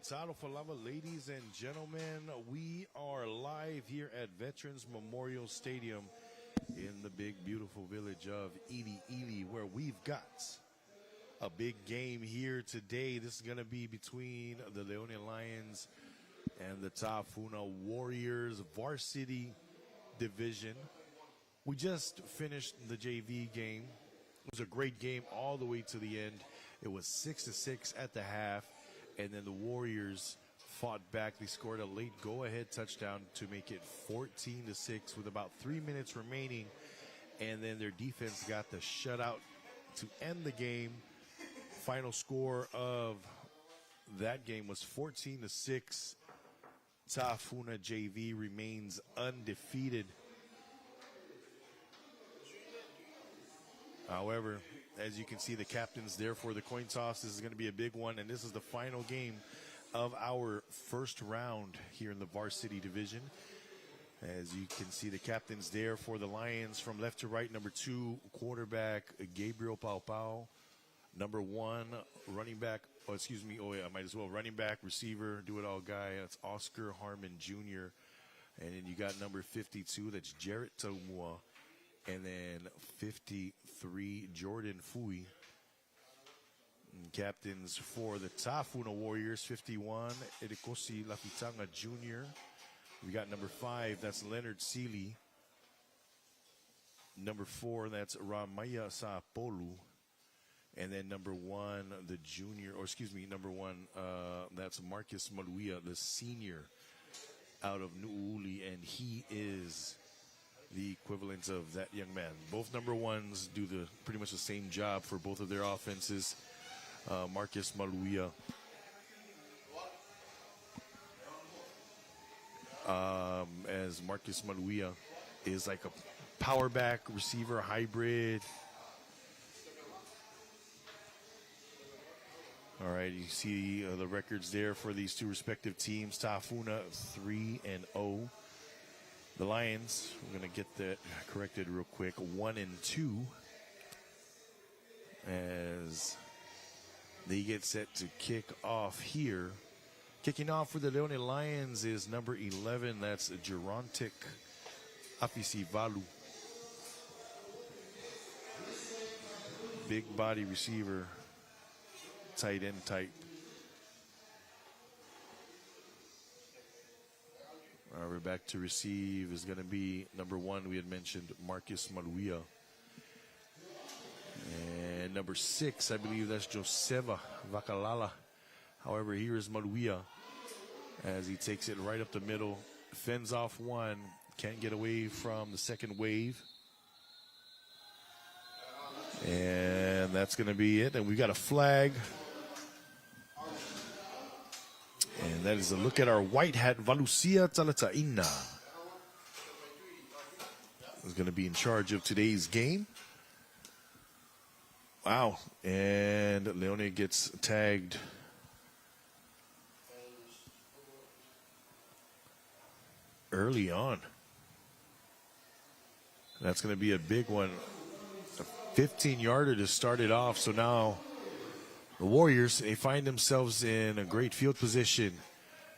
Talo Falava, ladies and gentlemen, we are live here at Veterans Memorial Stadium in the big, beautiful village of Ili, where we've got a big game here today. This is going to be between the Leone Lions and the Tafuna Warriors varsity division. We just finished the JV game. It was a great game all the way to the end. It was 6-6 at the half, and then the Warriors fought back. They scored a late go-ahead touchdown to make it 14-6 with about 3 minutes remaining, and then their defense got the shutout to end the game. Final score of that game was 14-6. Tafuna JV remains undefeated. However, as you can see, the captain's there for the coin toss. This is going to be a big one, and this is the final game of our first round here in the varsity division. As you can see, the captain's there for the Lions from left to right. Number 2, quarterback Gabriel Paupau. Number 1, running back, running back, receiver, do-it-all guy. That's Oscar Harmon Jr. And then you got number 52, that's Jarrett Taumua. And then 53, Jordan Fui. And captains for the Tafuna Warriors, 51, Erikosi Lafitanga Jr. We got number 5, that's Leonard Seeley. Number 4, that's Ramaya Saapolu. And then number 1, number 1, that's Marcus Maluia, the senior out of Nu'uli, and he is the equivalent of that young man. Both number 1s do pretty much the same job for both of their offenses. Marcus Maluia as Marcus Maluia is like a power back receiver hybrid. All right, you see the records there for these two respective teams. Tafuna 3-0. The Lions, we're going to get that corrected real quick, 1-2, as they get set to kick off here. Kicking off for the Leone Lions is number 11, that's Gerontic Afisivalu. Big body receiver, tight end type. We're back to receive is going to be number 1, we had mentioned, Marcus Maluia. And number 6, I believe that's Joseva Vakalala. However, here is Maluia as he takes it right up the middle, fends off one, can't get away from the second wave. And that's going to be it. And we got a flag. And that is a look at our white hat, Valusia Talata'ina. Is going to be in charge of today's game. Wow. And Leone gets tagged. Early on. That's going to be a big one. A 15-yarder to start it off. So now the Warriors, they find themselves in a great field position.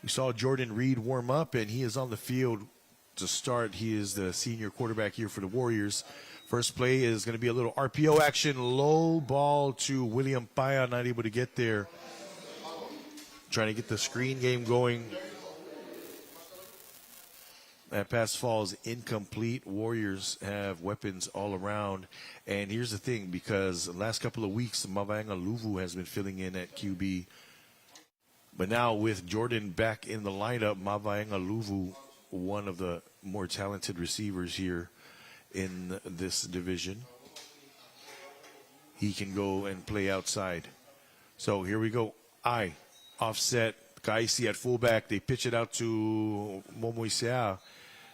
We saw Jordan Reed warm up, and he is on the field to start. He is the senior quarterback here for the Warriors. First play is going to be a little RPO action. Low ball to William Paya, not able to get there. Trying to get the screen game going. That pass falls incomplete. Warriors have weapons all around. And here's the thing, because the last couple of weeks, Mavaenga Luvu has been filling in at QB. But now with Jordan back in the lineup, Mavaenga Luvu, one of the more talented receivers here in this division, he can go and play outside. So here we go. Offset. Kaisi at fullback. They pitch it out to Momoisea.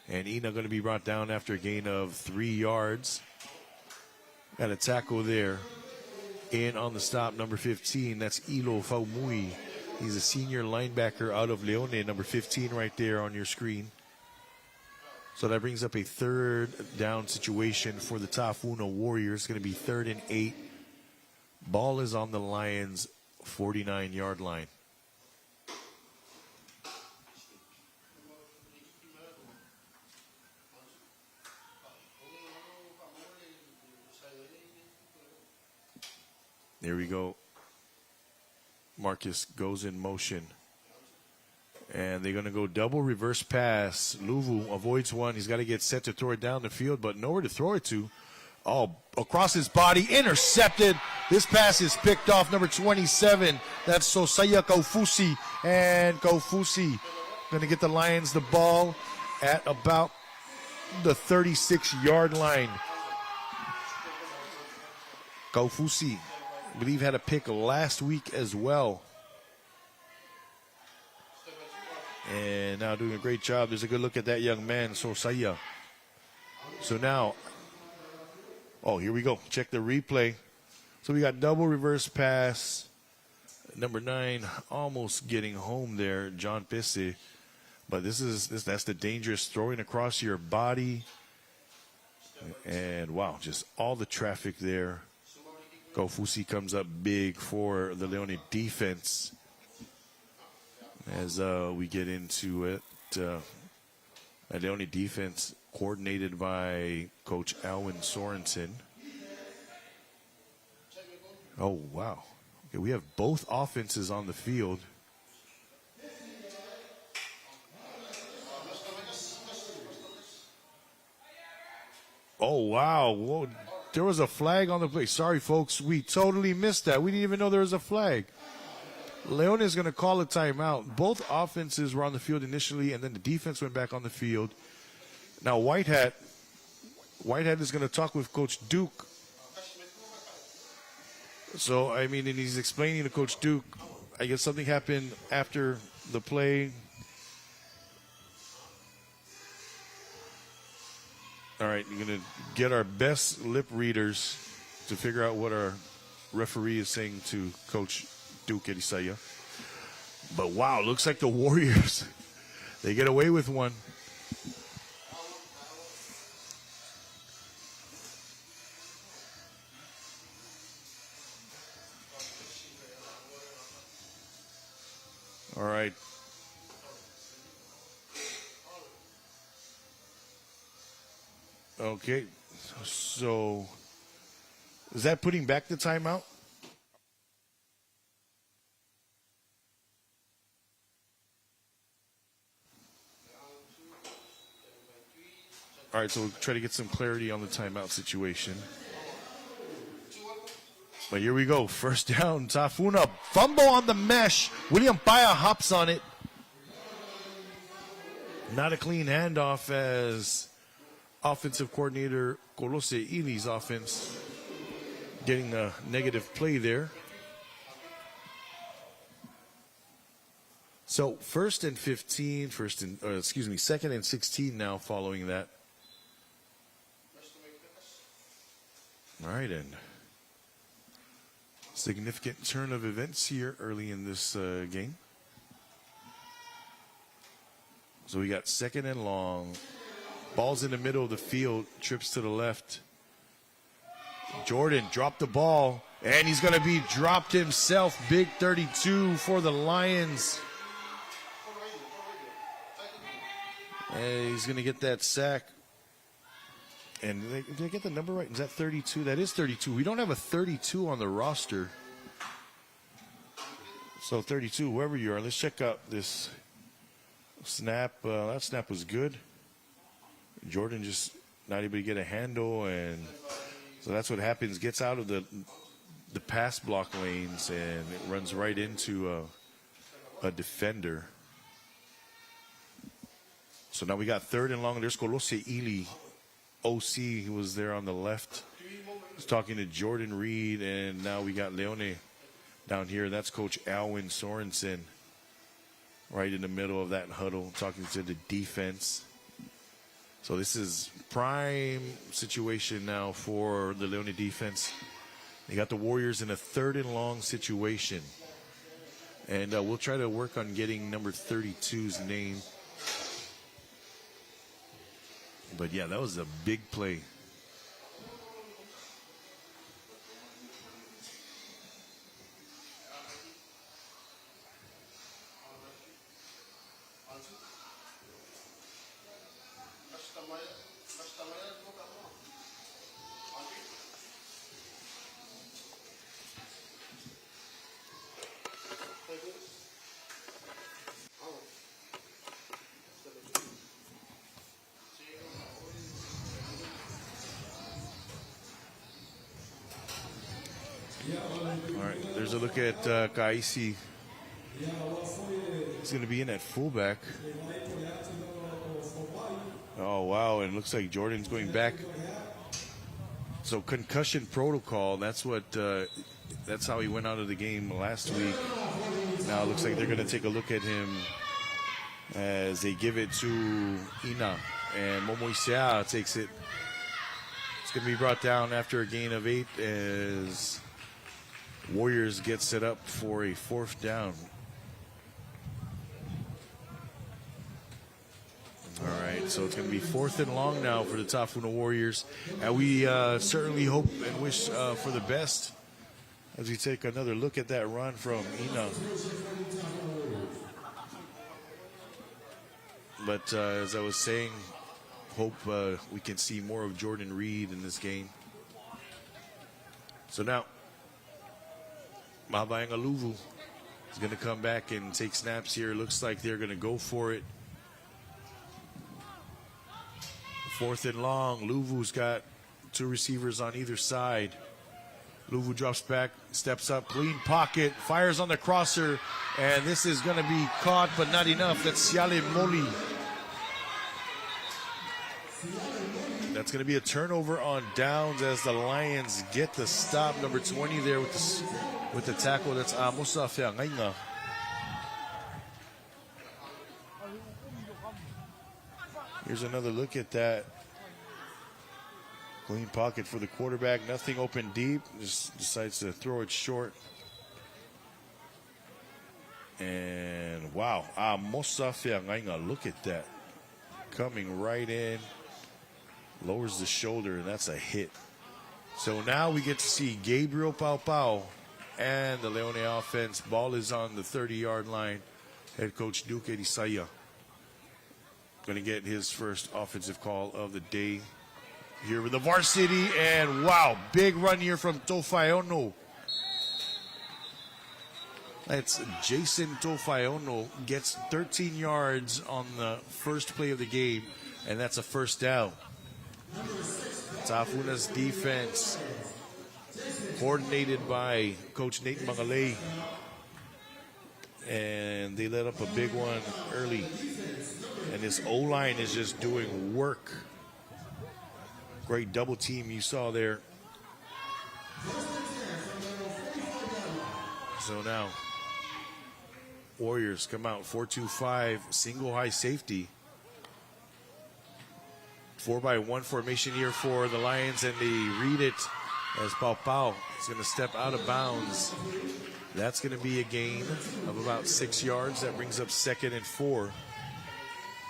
And Ina going to be brought down after a gain of 3 yards. Got a tackle there. In on the stop, number 15. That's Ilo Faumui. He's a senior linebacker out of Leone, number 15 right there on your screen. So that brings up a third down situation for the Tafuna Warriors. It's going to be 3rd and 8. Ball is on the Lions' 49-yard line. Here we go. Marcus goes in motion. And they're going to go double reverse pass. Luvu avoids one. He's got to get set to throw it down the field, but nowhere to throw it to. Oh, across his body, intercepted. This pass is picked off, number 27. That's Sosaya Kofusi. And Kofusi going to get the Lions the ball at about the 36-yard line. Kofusi, I believe, had a pick last week as well. And now doing a great job. There's a good look at that young man, Sosaya. So now, oh, here we go. Check the replay. So we got double reverse pass. Number 9 almost getting home there, John Pisse. But that's the dangerous throwing across your body. And wow, just all the traffic there. Kofusi comes up big for the Leone defense. As we get into it, the Leone defense coordinated by Coach Alwyn Sorensen. Oh, wow. Okay, we have both offenses on the field. Oh, wow. Whoa. There was a flag on the play. Sorry, folks. We totally missed that. We didn't even know there was a flag. Leone is going to call a timeout. Both offenses were on the field initially, and then the defense went back on the field. Now, Whitehat is going to talk with Coach Duke. So, I mean, and he's explaining to Coach Duke, I guess something happened after the play. All right, you're going to get our best lip readers to figure out what our referee is saying to Coach Duke Elisaya. But wow, looks like the Warriors, they get away with one. All right. Okay, so is that putting back the timeout? All right, so we'll try to get some clarity on the timeout situation. But here we go. First down, Tafuna. Fumble on the mesh. William Paya hops on it. Not a clean handoff as offensive coordinator Kolose Ili's offense getting a negative play there. So second and 16 now following that. All right, and significant turn of events here early in this game. So we got second and long. Ball's in the middle of the field, trips to the left. Jordan dropped the ball, and he's going to be dropped himself. Big 32 for the Lions. And he's going to get that sack. And did I get the number right? Is that 32? That is 32. We don't have a 32 on the roster. So 32, whoever you are, let's check out this snap. That snap was good. Jordan just not able to get a handle, and so that's what happens. Gets out of the pass block lanes, and it runs right into a defender. So now we got third and long. There's Kolose Ili. OC, he was there on the left. He's talking to Jordan Reed, and now we got Leone down here. That's Coach Alwyn Sorensen right in the middle of that huddle, talking to the defense. So this is prime situation now for the Leone defense. They got the Warriors in a third and long situation. And we'll try to work on getting number 32's name. But yeah, that was a big play. There's a look at Kvzk. He's going to be in at fullback. Oh, wow. And it looks like Jordan's going back. So concussion protocol, that's how he went out of the game last week. Now it looks like they're going to take a look at him as they give it to Ina. And Momoisea takes it. It's going to be brought down after a gain of 8 as Warriors get set up for a 4th down. All right, so it's going to be 4th and long now for the Tafuna Warriors. And we certainly hope and wish for the best as we take another look at that run from Ina. But as I was saying, hope we can see more of Jordan Reed in this game. So now, Mahabayang Aluvu is going to come back and take snaps here. Looks like they're going to go for it. 4th and long. Luvu's got 2 receivers on either side. Luvu drops back, steps up, clean pocket, fires on the crosser, and this is going to be caught, but not enough. That's Siale Moli. That's going to be a turnover on downs as the Lions get the stop. Number 20 there with the tackle. That's Musa Feangainga. Here's another look at that. Clean pocket for the quarterback. Nothing open deep. Just decides to throw it short. And wow. Musa Feangainga. Look at that. Coming right in. Lowers the shoulder, and that's a hit. So now we get to see Gabriel Paupau and the Leone offense. Ball is on the 30-yard line. Head coach Duke Erisaya going to get his first offensive call of the day here with the varsity. And wow, big run here from Tofaiono. That's Jason Tofaiono, gets 13 yards on the first play of the game, and that's a 1st down. Tafuna's defense, coordinated by Coach Nate Mangalay, and they let up a big one early. And this O-line is just doing work. Great double team you saw there. So now, Warriors come out 4-2-5, single high safety. 4-by-1 formation here for the Lions, and they read it as Paupau is going to step out of bounds. That's going to be a gain of about 6 yards. That brings up 2nd and 4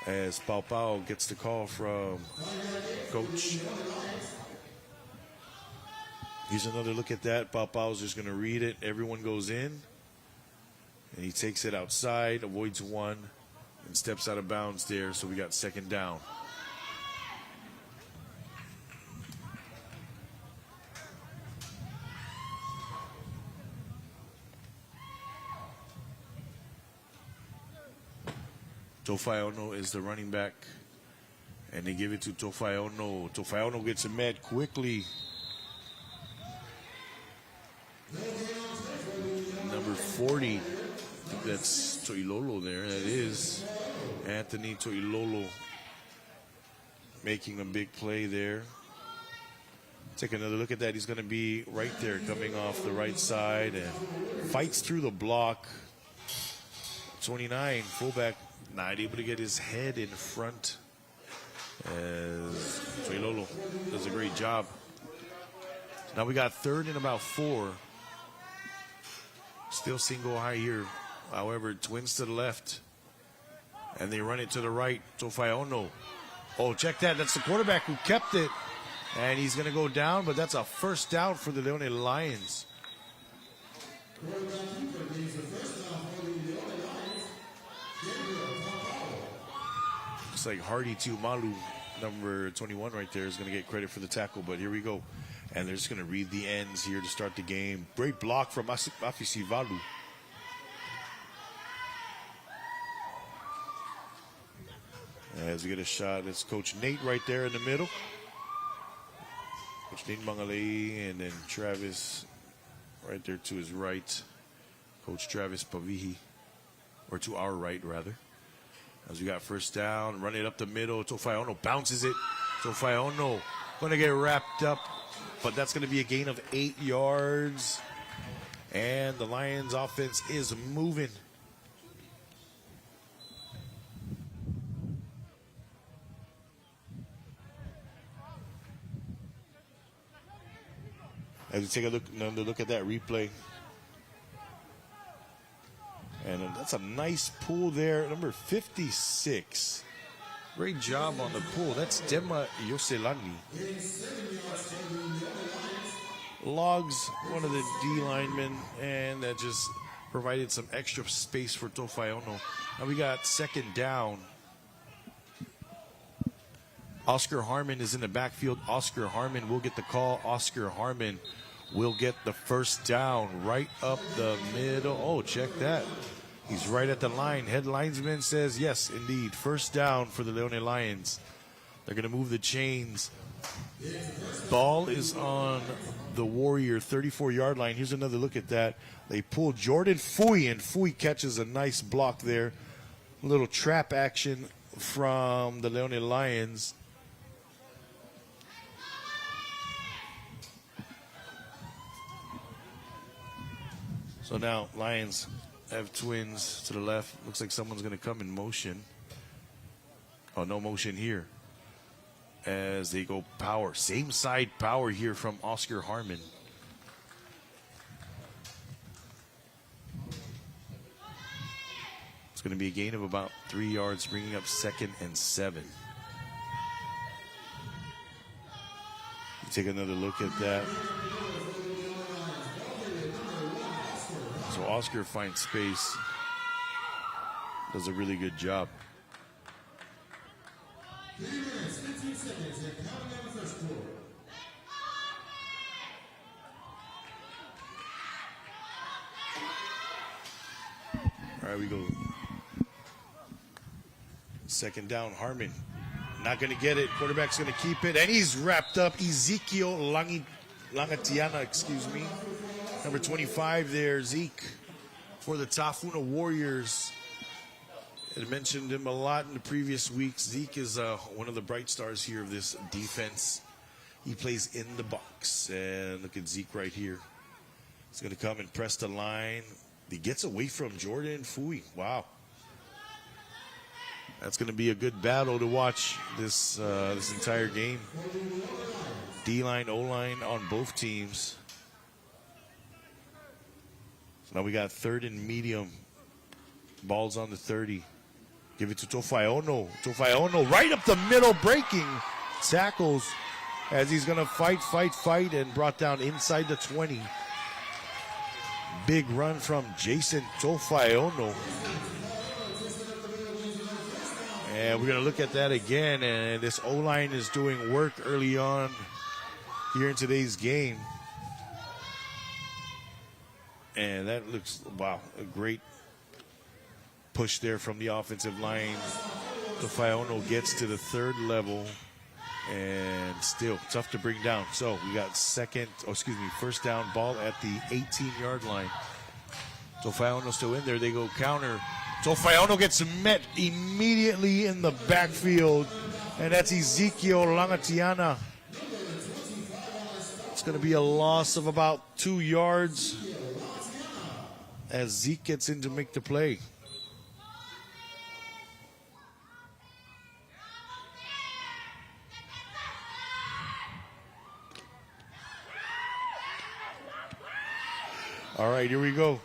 as Paupau gets the call from Coach. Here's another look at that. Paupau's just going to read it. Everyone goes in, and he takes it outside, avoids 1, and steps out of bounds there. So we got 2nd down. Tofaiono is the running back, and they give it to Tofaiono. Tofaiono gets it met quickly. Number 40, I think that's Toilolo there. That is Anthony Toilolo making a big play there. Take another look at that. He's going to be right there coming off the right side and fights through the block. 29, fullback, not able to get his head in front as Toilolo does a great job. Now we got 3rd and about 4. Still single high here. However, twins to the left. And they run it to the right. Tofaiono. Oh, check that. That's the quarterback who kept it. And he's going to go down, but that's a 1st down for the Leone Lions. Looks like Hardy Tumalu, number 21 right there, is going to get credit for the tackle, but here we go. And they're just going to read the ends here to start the game. Great block from Afisi Valu. As we get a shot, it's Coach Nate right there in the middle. Coach Nate Mangalay and then Travis right there to his right, Coach Travis Pavihi, or to our right, rather. As we got first down, run it up the middle. Tofaiono bounces it. Tofaiono going to get wrapped up, but that's going to be a gain of 8 yards. And the Lions offense is moving. As we take another look at that replay. And that's a nice pull there. Number 56. Great job on the pull. That's Dema Yoselani. Logs one of the D linemen, and that just provided some extra space for Tofaiono. Now we got second down. Oscar Harmon is in the backfield. Oscar Harmon will get the call. Oscar Harmon will get the first down right up the middle. Oh, check that. He's right at the line. Head linesman says, yes, indeed. First down for the Leone Lions. They're going to move the chains. Ball is on the Warrior 34-yard line. Here's another look at that. They pull Jordan Fui, and Fui catches a nice block there. A little trap action from the Leone Lions. So now Lions have twins to the left. Looks like someone's going to come in motion. Oh, no motion here. As they go power. Same side power here from Oscar Harmon. It's going to be a gain of about 3 yards, bringing up 2nd and 7. You take another look at that. So Oscar finds space. Does a really good job. All right, we go. Second down, Harmon. Not going to get it. Quarterback's going to keep it. And he's wrapped up. Ezekiel Langatiana, Number 25 there, Zeke, for the Tafuna Warriors. I mentioned him a lot in the previous weeks. Zeke is one of the bright stars here of this defense. He plays in the box. And look at Zeke right here. He's going to come and press the line. He gets away from Jordan Fui. Wow. That's going to be a good battle to watch this this entire game. D-line, O-line on both teams. So now we got 3rd and medium. Ball's on the 30. Give it to Tofaiono. Tofaiono right up the middle, breaking tackles as he's going to fight, and brought down inside the 20. Big run from Jason Tofaiono. And we're going to look at that again. And this O-line is doing work early on here in today's game. And that looks, wow, a great push there from the offensive line. Tofaiono gets to the 3rd level. And still tough to bring down. So we got first down, ball at the 18-yard line. Tofaiono still in there. They go counter. Tofaiono gets met immediately in the backfield. And that's Ezekiel Langatiana. It's going to be a loss of about 2 yards as Zeke gets in to make the play. All right, here we go.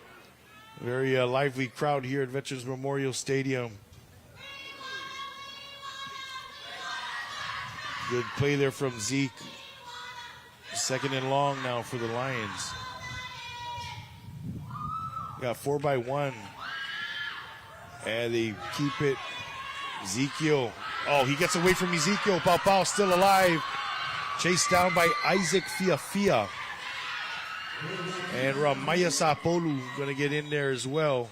Very lively crowd here at Veterans Memorial Stadium. Good play there from Zeke. 2nd and long now for the Lions. Got 4-by-1. And they keep it. Ezekiel. Oh, he gets away from Ezekiel. Pau still alive. Chased down by Isaac Fiafia. And Ramaya Sapolu going to get in there as well.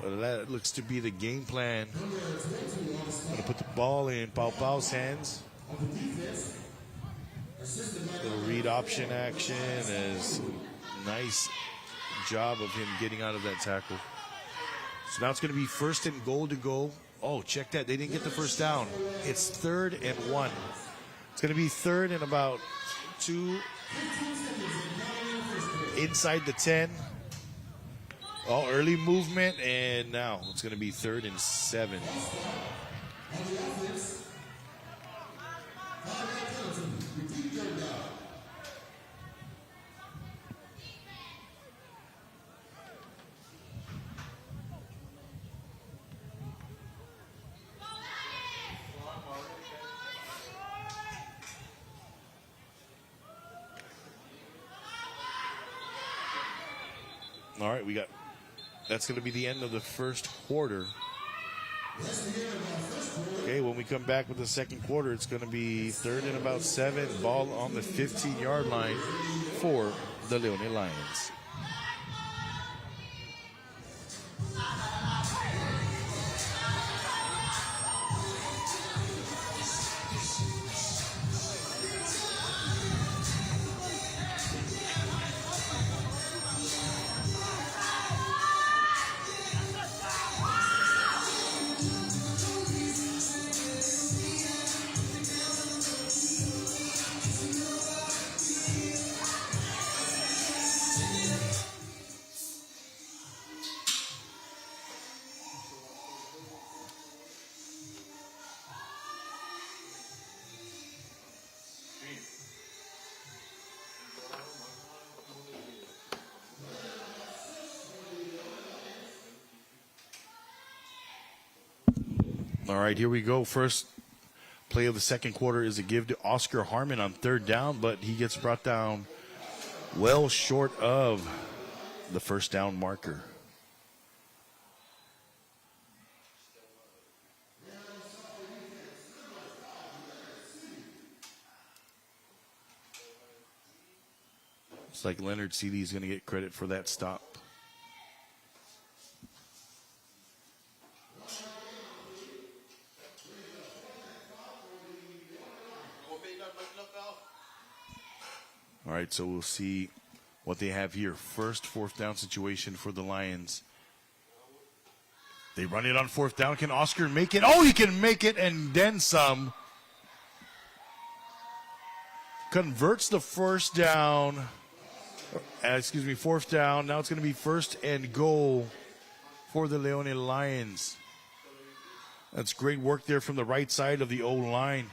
Well, that looks to be the game plan. Going to put the ball in Pau's hands. Little read option action is nice job of him getting out of that tackle. So now it's going to be 1st and goal to go. Oh, check that. They didn't get the first down. It's 3rd and 1. It's going to be 3rd and about 2 inside the 10. Oh, early movement, and now it's going to be 3rd and 7. All right, that's going to be the end of the first quarter. Okay, when we come back with the second quarter, it's going to be 3rd and about 7, ball on the 15-yard line for the Leone Lions. All right, here we go. First play of the second quarter is a give to Oscar Harmon on 3rd down, but he gets brought down well short of the first down marker. It's like Leonard Seeley is going to get credit for that stop. All right, so we'll see what they have here. First 4th down situation for the Lions. They run it on 4th down. Can Oscar make it? Oh, he can make it and then some. Converts the 4th down. Now it's going to be 1st and goal for the Leone Lions. That's great work there from the right side of the O-line.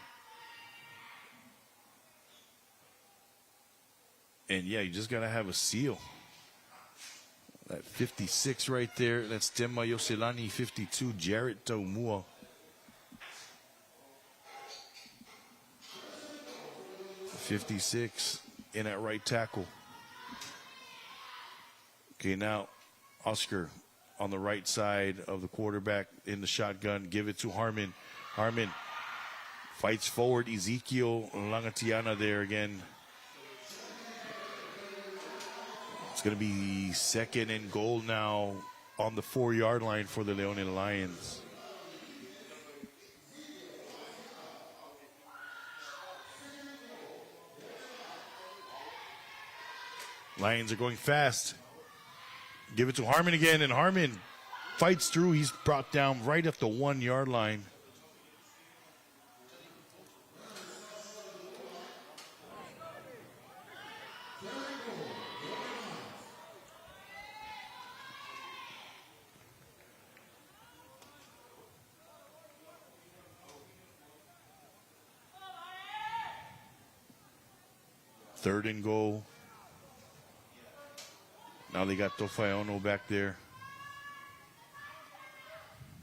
And, yeah, you just got to have a seal. That 56 right there, that's Tema Yoselani. 52, Jarrett Taumua. .56 in that right tackle. Okay, now Oscar on the right side of the quarterback in the shotgun. Give it to Harmon. Harmon fights forward. Ezekiel Langatiana there again. It's going to be 2nd and goal now on the 4-yard line for the Leone Lions. Lions are going fast. Give it to Harmon again, and Harmon fights through. He's brought down right at the 1-yard line. Third and goal. Now they got Tofaiono back there.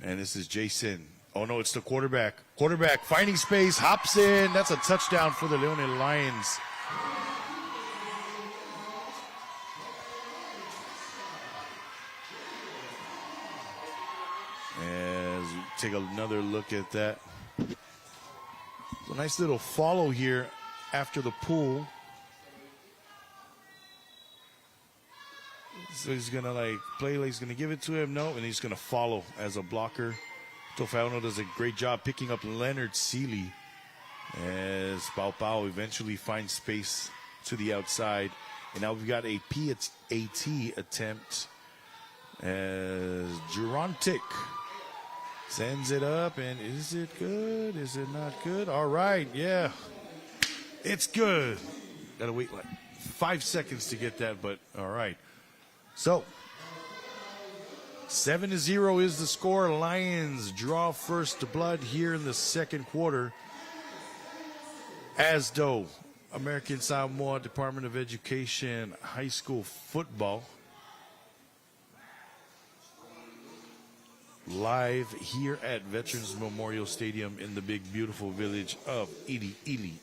And this is Jason. Oh, no, it's the quarterback. Quarterback finding space, hops in. That's a touchdown for the Leone Lions. As we take another look at that. A nice little follow here after the pull. So he's going to play like he's going to give it to him. No, and he's going to follow as a blocker. Tofaiono does a great job picking up Leonard Seeley. as Pau Pau eventually finds space to the outside. And now we've got a PAT attempt as Jurontic sends it up. And is it good? Is it not good? All right, yeah. It's good. Got to wait like 5 seconds to get that, but all right. So 7-0 is the score. Lions draw first blood here in the second quarter. As though American Samoa Department of Education high school football live here at Veterans Memorial Stadium in the big beautiful village of Ili Ili.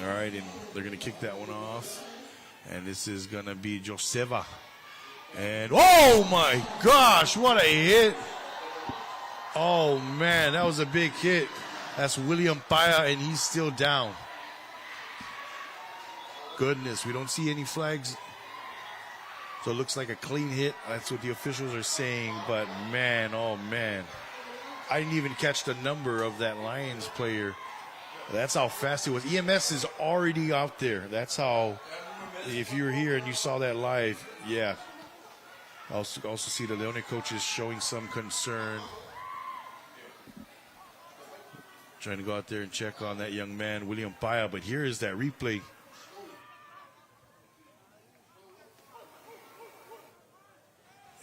All right, and they're going to kick that one off. And this is going to be Joseva. And, oh my gosh, what a hit. Oh man, that was a big hit. That's William Paya, and he's still down. Goodness, we don't see any flags. So it looks like a clean hit. That's what the officials are saying. But man, oh man. I didn't even catch the number of that Lions player. That's how fast it was. EMS is already out there. That's how, if you were here and you saw that live, yeah. I also see the Leone coaches showing some concern. Trying to go out there and check on that young man, William Paya. But here is that replay.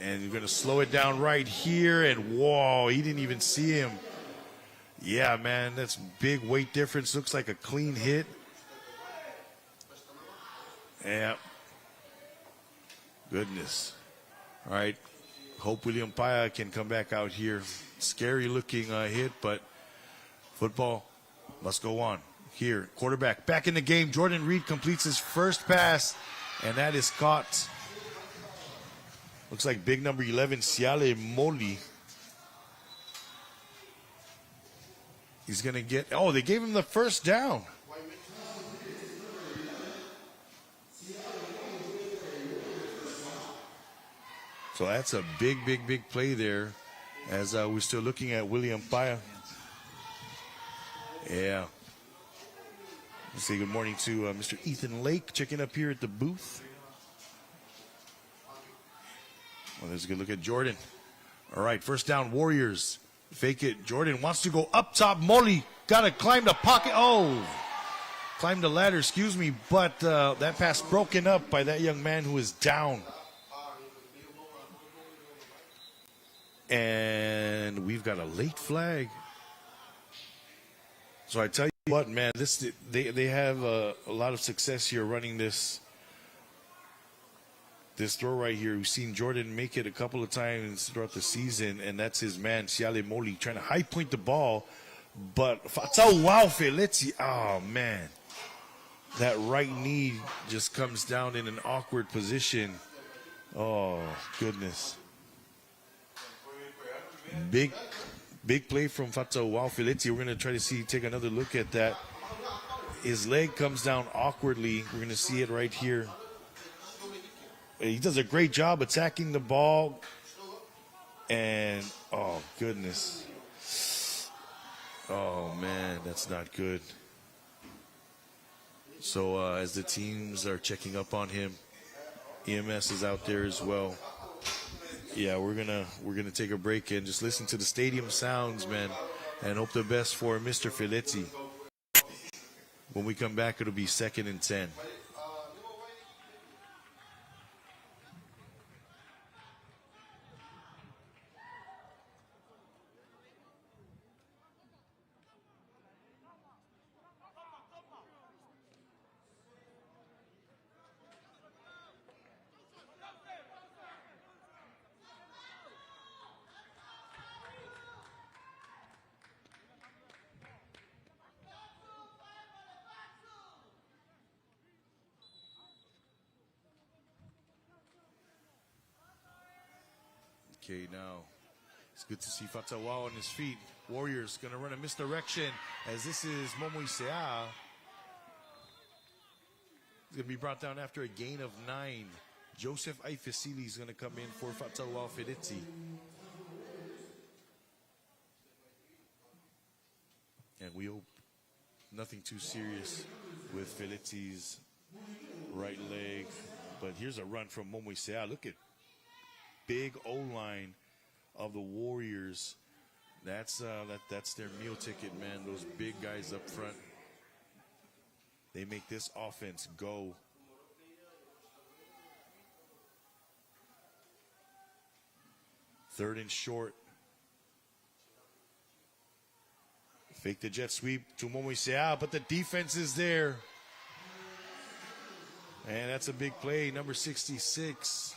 And you're going to slow it down right here. And whoa, he didn't even see him. Yeah, man, that's big weight difference. Looks like a clean hit. Yeah. Goodness. All right. Hope William Paya can come back out here. Scary looking hit, but football must go on. Here, quarterback back in the game. Jordan Reed completes his first pass, and that is caught. Looks like big number 11, Siale Moli. He's going to get, oh, they gave him the first down. So that's a big, big, big play there as we're still looking at William Paya. Yeah. Let's say good morning to Mr. Ethan Lake checking up here at the booth. Well, there's a good look at Jordan. All right, first down, Warriors. Fake it. Jordan wants to go up top. Molly got to climb the pocket. Oh, climb the ladder, excuse me. But that pass broken up by that young man who is down. And we've got a late flag. So I tell you what, man, they have a lot of success here running this throw right here. We've seen Jordan make it a couple of times throughout the season, and that's his man, Siale Moli, trying to high point the ball. But wow, Felizzi, oh man. That right knee just comes down in an awkward position. Oh, goodness. Big play from Wow Felizzi. We're going to try to take another look at that. His leg comes down awkwardly. We're going to see it right here. He does a great job attacking the ball. And, oh, goodness. Oh, man, that's not good. So as the teams are checking up on him, EMS is out there as well. Yeah, we're gonna take a break and just listen to the stadium sounds, man, and hope the best for Mr. Felizzi. When we come back, it'll be 2nd and 10. Okay, now it's good to see Fatawa on his feet. Warriors going to run a misdirection as this is Momoisea. He's going to be brought down after a gain of 9. Joseph Aifesili is going to come in for Fatawa Fediti. And we hope nothing too serious with Felici's right leg. But here's a run from Momoisea. Look at big O-line of the Warriors. That's their meal ticket, man. Those big guys up front. They make this offense go. Third and short. Fake the jet sweep to Momoisea, but the defense is there. And that's a big play, number 66.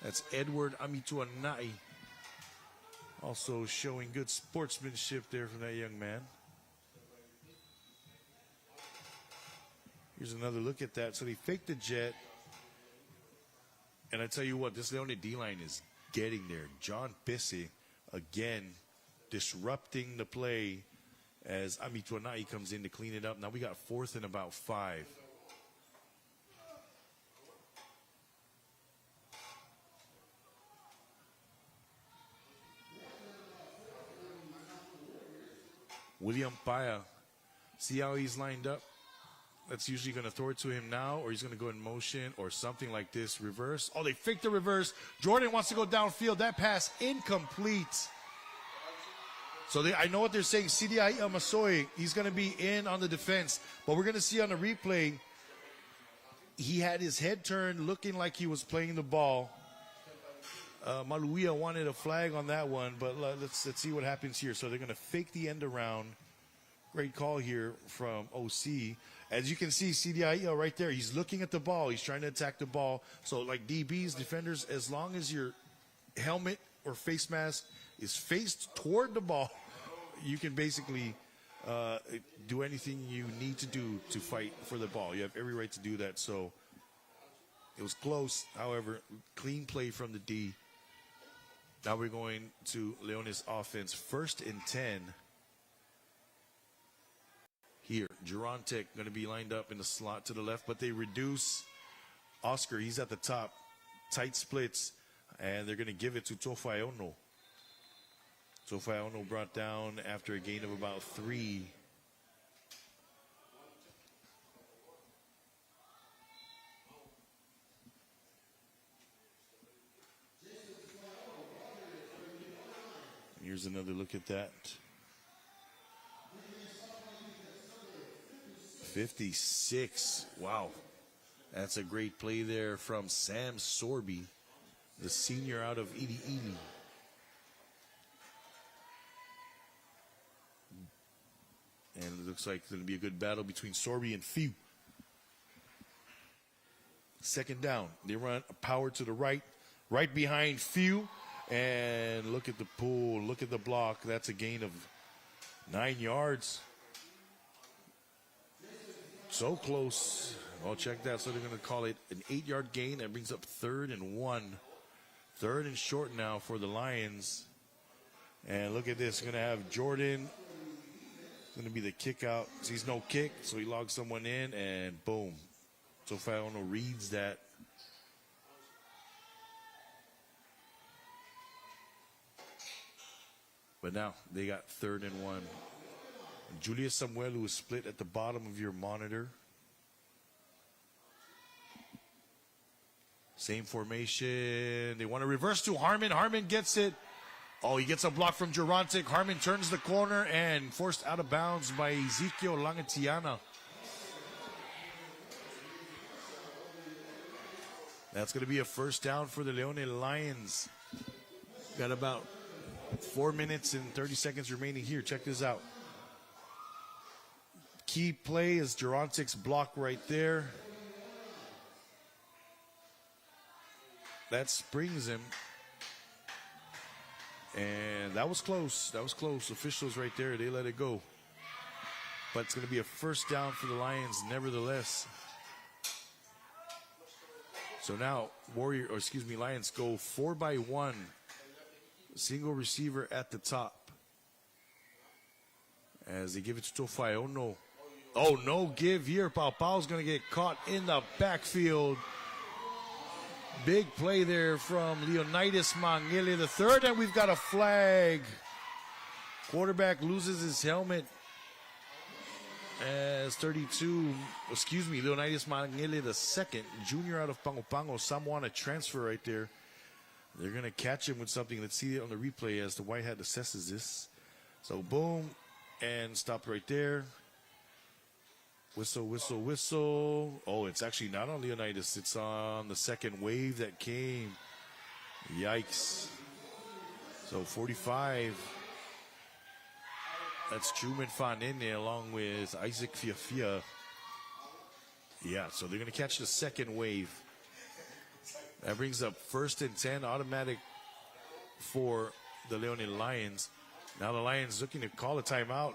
That's Edward Amituanai. Also showing good sportsmanship there from that young man. Here's another look at that. So they faked the jet. And I tell you what, this Leone D-line is getting there. John Pisse, again, disrupting the play as Amituanai comes in to clean it up. Now we got 4th and about 5. William Paya, see how he's lined up? That's usually going to throw it to him now, or he's going to go in motion or something like this. Reverse. Oh, they faked the reverse. Jordan wants to go downfield. That pass incomplete. So I know what they're saying. CDI Amasoy, he's going to be in on the defense. But we're going to see on the replay, he had his head turned looking like he was playing the ball. Maluia wanted a flag on that one, but let's see what happens here. So they're going to fake the end around. Great call here from OC. As you can see, CDI right there, he's looking at the ball. He's trying to attack the ball. So like DBs, defenders, as long as your helmet or face mask is faced toward the ball, you can basically do anything you need to do to fight for the ball. You have every right to do that. So it was close. However, clean play from the D. Now we're going to Leone's offense. 1st and 10. Here, Gerontic going to be lined up in the slot to the left, but they reduce Oscar. He's at the top. Tight splits, and they're going to give it to Tofaiono. Tofaiono brought down after a gain of about 3. Here's another look at that. 56. Wow. That's a great play there from Sam Sorby, the senior out of Ili Ili. And it looks like it's going to be a good battle between Sorby and Few. 2nd down. They run a power to the right behind Few. And look at the pull. Look at the block. That's a gain of 9 yards. So close. Oh, check that. So they're going to call it an 8-yard gain. That brings up 3rd and 1. 3rd and short now for the Lions. And look at this. Going to have Jordan. Going to be the kick out. He's no kick, so he logs someone in, and boom. So Faono reads that. But now they got 3rd and 1. Julius Samuel, who is split at the bottom of your monitor. Same formation. They want to reverse to Harmon. Harmon gets it. Oh, he gets a block from Gerontic. Harmon turns the corner and forced out of bounds by Ezekiel Langatiana. That's going to be a 1st down for the Leone Lions. Got about 4 minutes and 30 seconds remaining here. Check this out. Key play is Gerontic's block right there. That springs him. And that was close. That was close. Officials right there, they let it go. But it's going to be a 1st down for the Lions nevertheless. So now Lions go 4-by-1 Single receiver at the top. As they give it to Tofai. Oh, no. Oh, no give here. Pau Pau's going to get caught in the backfield. Big play there from Leonidas Mangele III, and we've got a flag. Quarterback loses his helmet as Leonidas Mangele II, junior out of Pango, Samoana transfer right there. They're going to catch him with something. Let's see it on the replay as the white hat assesses this. So, boom. And stopped right there. Whistle, whistle, whistle. Oh, it's actually not on Leonidas. It's on the second wave that came. Yikes. So 45. That's Truman Fanene along with Isaac Fiafia. Yeah, so they're going to catch the second wave. That brings up 1st and 10 automatic for the Leone Lions. Now the Lions looking to call a timeout.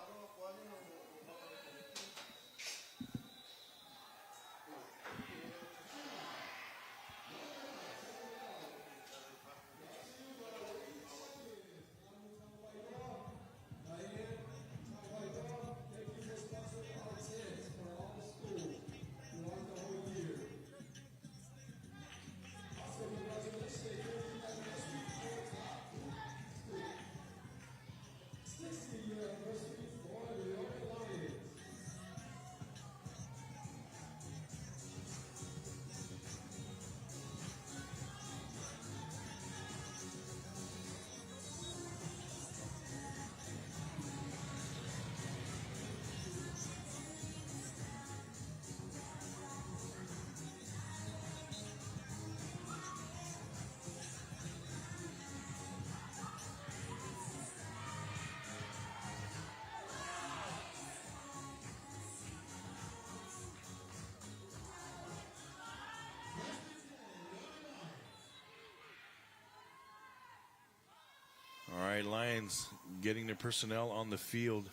All right, Lions getting their personnel on the field.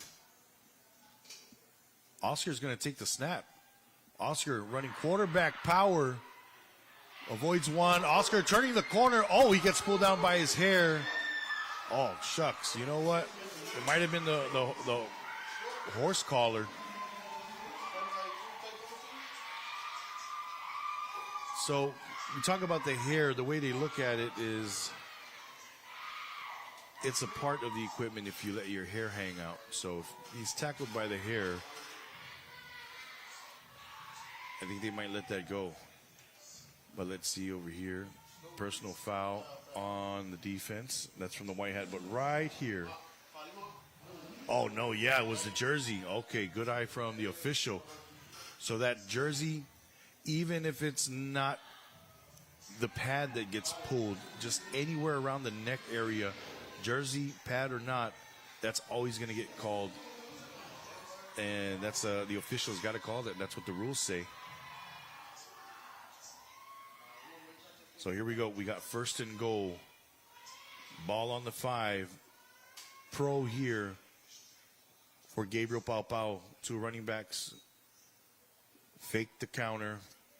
Oscar's going to take the snap. Oscar running quarterback power. Avoids one. Oscar turning the corner. Oh, he gets pulled down by his hair. Oh, shucks. You know what? It might have been the horse collar. So we talk about the hair. The way they look at it is it's a part of the equipment if you let your hair hang out. So if he's tackled by the hair, I think they might let that go. But let's see over here. Personal foul on the defense. That's from the white hat. But right here. Oh, no, yeah, it was the jersey. Okay, good eye from the official. So that jersey, even if it's not the pad that gets pulled, just anywhere around the neck area, jersey, pad or not, that's always going to get called. And that's the officials got to call that. That's what the rules say. So here we go. We got 1st and goal. Ball on the 5. Pro here for Gabriel Pau. 2 running backs. Fake the counter.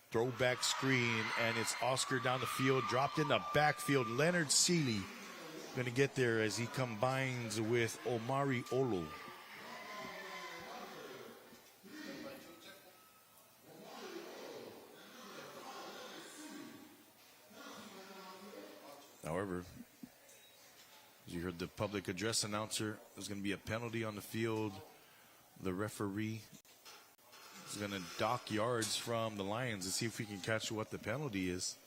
Throwback screen. And it's Oscar down the field. Dropped in the backfield. Leonard Seeley going to get there as he combines with Omari Olo. However, as you heard the public address announcer, there's going to be a penalty on the field. The referee is going to dock yards from the Lions to see if we can catch what the penalty is.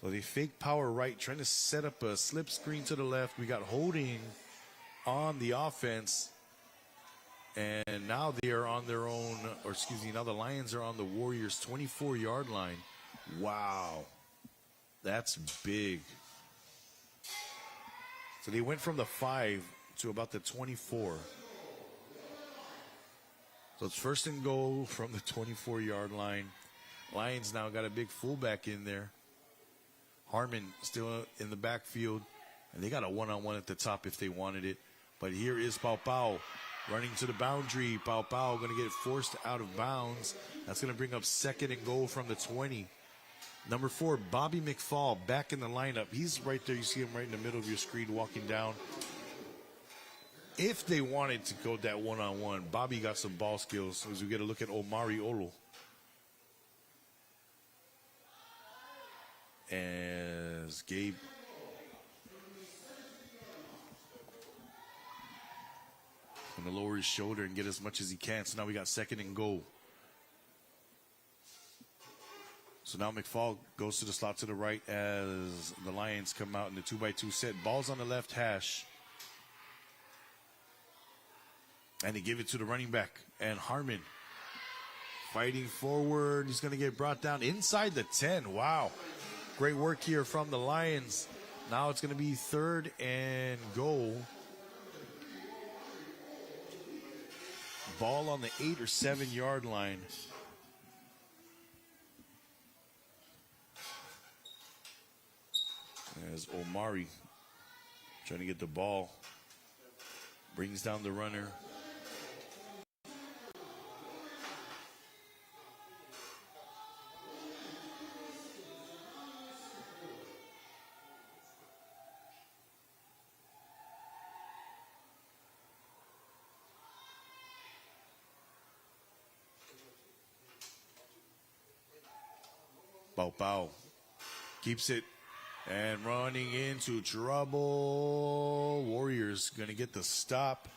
So they fake power right, trying to set up a slip screen to the left. We got holding on the offense. And now they are on their own, or excuse me, now the Lions are on the Warriors' 24-yard line. Wow. That's big. So they went from the 5 to about the 24. So it's 1st and goal from the 24-yard line. Lions now got a big fullback in there. Harmon still in the backfield. And they got a one-on-one at the top if they wanted it. But here is Pau running to the boundary. Pau going to get forced out of bounds. That's going to bring up 2nd and goal from the 20. Number 4, Bobby McFall, back in the lineup. He's right there. You see him right in the middle of your screen walking down. If they wanted to go that one-on-one, Bobby got some ball skills as we get a look at Omari Olo. As Gabe going to lower his shoulder and get as much as he can. So now we got 2nd and goal. So now McFall goes to the slot to the right as the Lions come out in the 2x2 set. Ball's on the left hash. And they give it to the running back. And Harmon fighting forward. He's going to get brought down inside the 10. Wow. Great work here from the Lions. Now it's going to be 3rd and goal. Ball on the 8 or 7 yard line. As Omari trying to get the ball. Brings down the runner. Bow Bow keeps it and running into trouble. Warriors going to get the stop.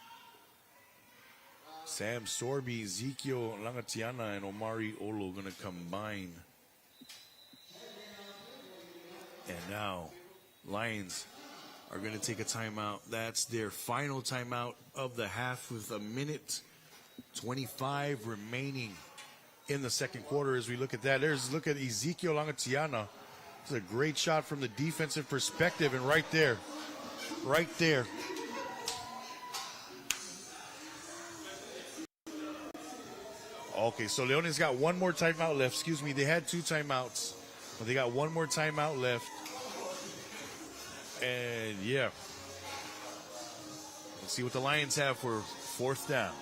Sam Sorby, Ezekiel Langatiana, and Omari Olo going to combine. And now Lions are going to take a timeout. That's their final timeout of the half with 1:25 remaining in the second quarter. As we look at that, look at Ezekiel Langatiana. It's a great shot from the defensive perspective, and right there. Okay, so Leone's got one more timeout left. Excuse me, they had 2 timeouts, but they got one more timeout left. And yeah, let's see what the Lions have for 4th down.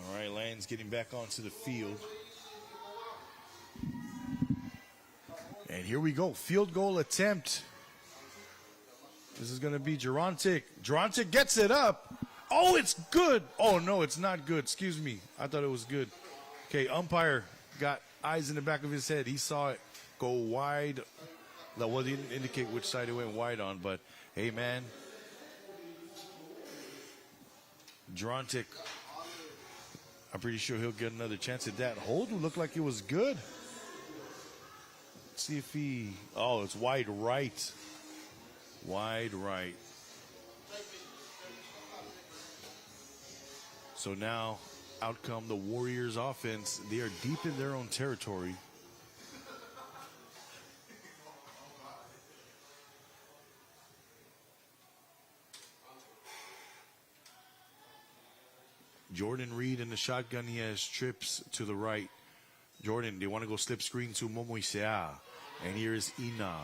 All right, Lions getting back onto the field. And here we go. Field goal attempt. This is going to be Gerontic. Gerontic gets it up. Oh, it's good. Oh, no, it's not good. Excuse me. I thought it was good. Okay, umpire got eyes in the back of his head. He saw it go wide. Well, he didn't indicate which side it went wide on, but hey, man. Gerontic, I'm pretty sure he'll get another chance at that. Hold looked like it was good. Let's see if he... Oh, it's wide right. Wide right. So now, out come the Warriors offense. They are deep in their own territory. Jordan Reed in the shotgun. He has trips to the right. Jordan, they want to go slip screen to Momoisea. And here is Ina.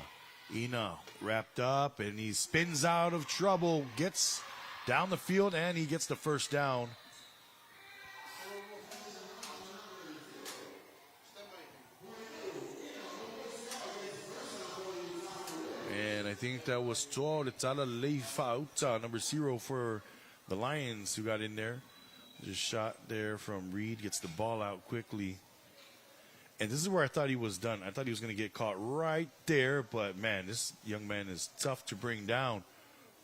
Ina wrapped up, and he spins out of trouble. Gets down the field, and he gets the first down. And I think that was Tualetala Leifauta, number 0 for the Lions, who got in there. Just shot there from Reed, gets the ball out quickly. And this is where I thought he was done. I thought he was going to get caught right there, but man, this young man is tough to bring down.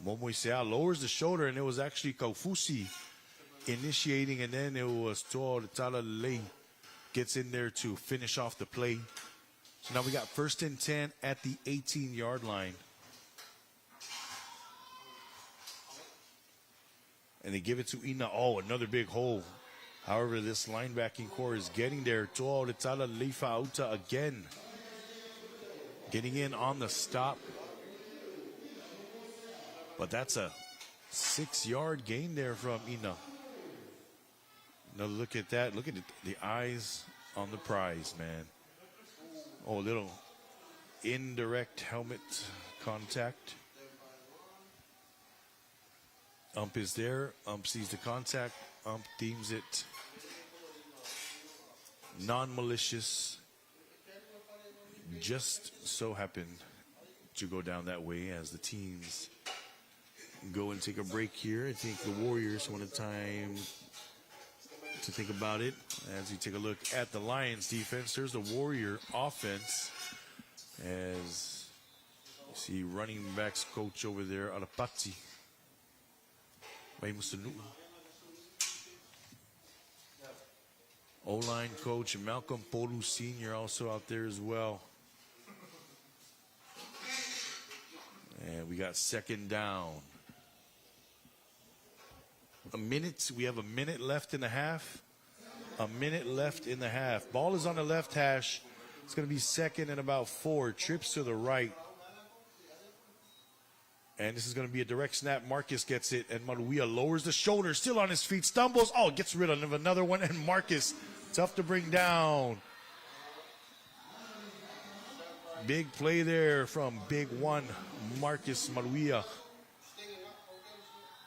Momoisea lowers the shoulder, and it was actually Kaufusi initiating, and then it was Tualetala Lei gets in there to finish off the play. So now we got 1st and 10 at the 18-yard line. And they give it to Ina. Oh, another big hole. However, this linebacking core is getting there. Toa Retala Leifa Auta again. Getting in on the stop. But that's a 6-yard gain there from Ina. Another look at that. Look at the eyes on the prize, man. Oh, a little indirect helmet contact. Ump is there. Ump sees the contact. Ump deems it non-malicious. Just so happened to go down that way as the teams go and take a break here. I think the Warriors want a time to think about it. As you take a look at the Lions defense, there's the Warrior offense. As you see running backs coach over there, Arapati. O-line coach Malcolm Polu Sr. also out there as well. And we got second down. We have a minute left in the half. A minute left in the half. Ball is on the left hash. It's going to be second and about 4. Trips to the right. And this is going to be a direct snap. Marcus gets it, and Maluia lowers the shoulder, still on his feet, stumbles. Oh, gets rid of another one, and Marcus, tough to bring down. Big play there from Big One, Marcus Maluia.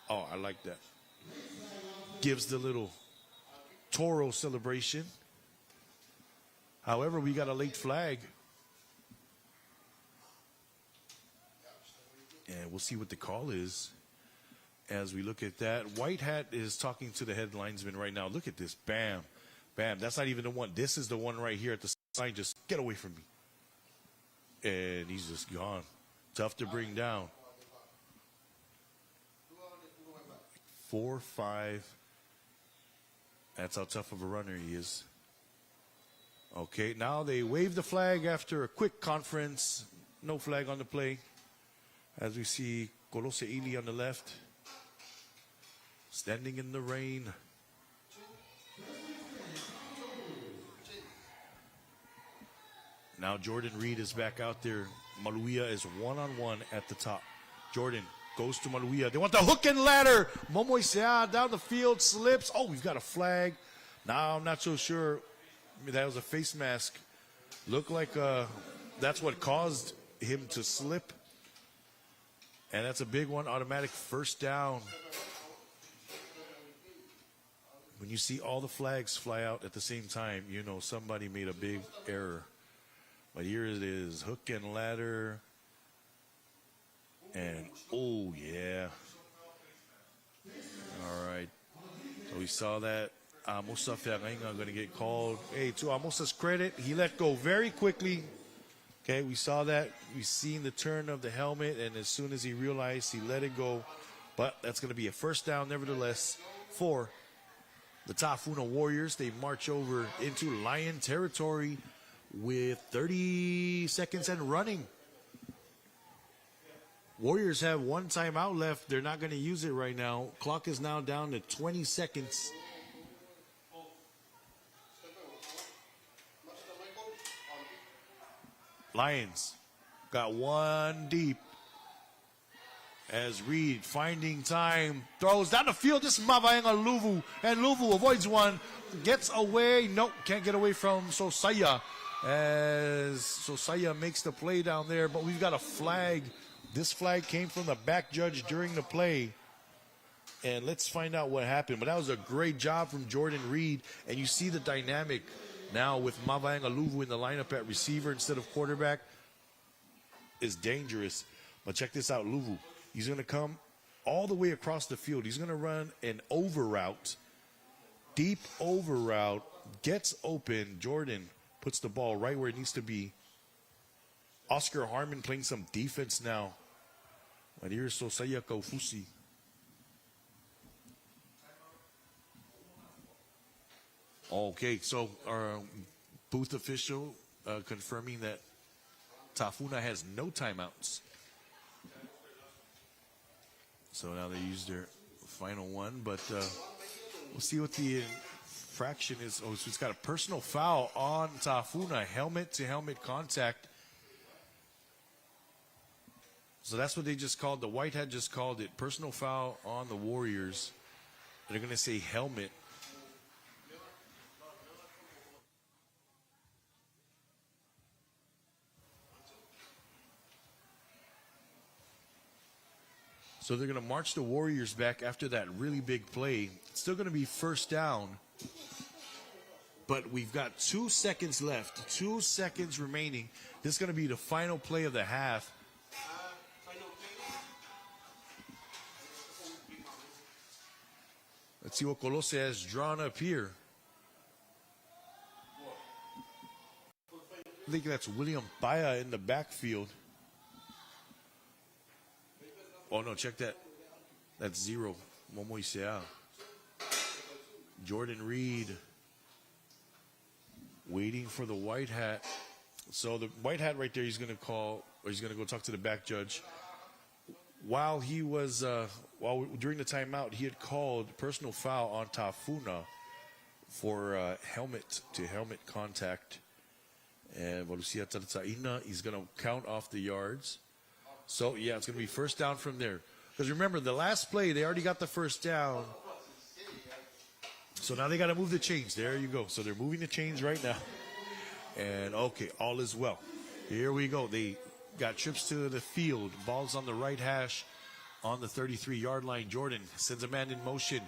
Oh, I like that. Gives the little Toro celebration. However, we got a late flag. And we'll see what the call is as we look at that. White Hat is talking to the head linesman right now. Look at this. Bam. Bam. That's not even the one. This is the one right here at the sign. Just get away from me. And he's just gone. Tough to bring down. 4-5. That's how tough of a runner he is. Okay, now they wave the flag after a quick conference. No flag on the play. As we see Kolose Ili on the left, standing in the rain. Now Jordan Reed is back out there. Maluia is one-on-one at the top. Jordan goes to Maluia. They want the hook and ladder. Momoy Sea down the field, slips. Oh, we've got a flag. Now I'm not so sure. I mean, that was a face mask. Looked like that's what caused him to slip. And that's a big one, automatic first down. When you see all the flags fly out at the same time, you know somebody made a big error. But here it is, hook and ladder. And, oh, yeah. All right. So we saw that. Musa Ferreira going to get called. Hey, to Musa's credit, he let go very quickly. Okay, we saw that. We've seen the turn of the helmet, and as soon as he realized, he let it go. But that's going to be a first down, nevertheless, for the Tafuna Warriors. They march over into Lion territory with 30 seconds and running. Warriors have one timeout left. They're not going to use it right now. Clock is now down to 20 seconds. Lions got one deep as Reed finding time, throws down the field. This is Mavaenga Luvu, and Luvu avoids one, gets away. Nope, can't get away from Sosaya as Sosaya makes the play down there, but we've got a flag. This flag came from the back judge during the play, and let's find out what happened. But that was a great job from Jordan Reed, and you see the dynamic now with Mavaenga Luvu in the lineup at receiver instead of quarterback is dangerous. But check this out, Luvu. He's going to come all the way across the field. He's going to run an over route, deep over route, gets open. Jordan puts the ball right where it needs to be. Oscar Harmon playing some defense now. And here's Sosaya Kaufusi. Okay, so our booth official confirming that Tafuna has no timeouts. So now they use their final one, but we'll see what the infraction is. Oh, so it's got a personal foul on Tafuna, helmet-to-helmet contact. So that's what they just called, the white hat just called it, personal foul on the Warriors. They're going to say helmet. So they're going to march the Warriors back after that really big play. It's still going to be first down. But we've got 2 seconds left. 2 seconds remaining. This is going to be the final play of the half. Let's see what Colose has drawn up here. I think that's William Paya in the backfield. Oh, no, check that. That's 0. Momo Isea. Jordan Reed waiting for the white hat. So the white hat right there, he's going to call, or he's going to go talk to the back judge. While he was, during the timeout, he had called personal foul on Tafuna for helmet-to-helmet contact. And Volusia Tartaina, he's going to count off the yards. So, yeah, it's going to be first down from there. Because remember, the last play, they already got the first down. So now they got to move the chains. There you go. So they're moving the chains right now. And, okay, all is well. Here we go. They got trips to the field. Ball's on the right hash on the 33-yard line. Jordan sends a man in motion.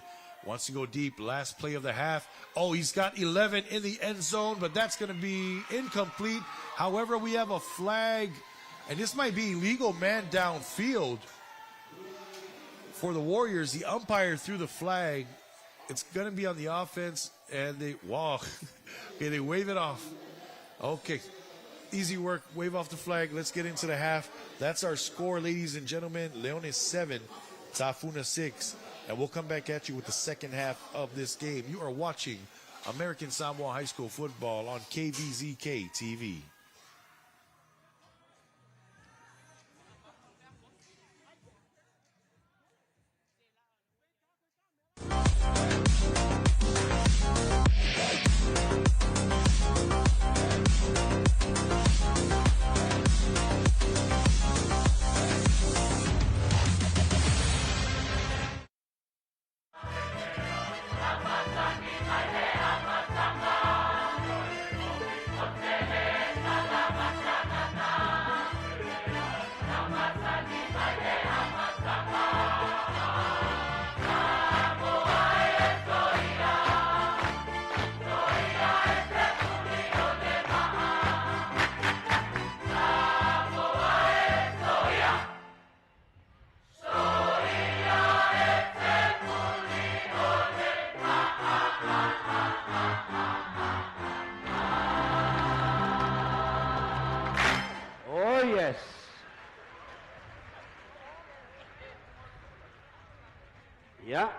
Wants to go deep. Last play of the half. Oh, he's got 11 in the end zone, but that's going to be incomplete. However, we have a flag, and this might be illegal man downfield for the Warriors. The umpire threw the flag. It's going to be on the offense, and they okay, they wave it off. Okay. Easy work. Wave off the flag. Let's get into the half. That's our score, ladies and gentlemen. Leones 7, Tafuna 6. And we'll come back at you with the second half of this game. You are watching American Samoa High School football on Kvzk TV. Ya,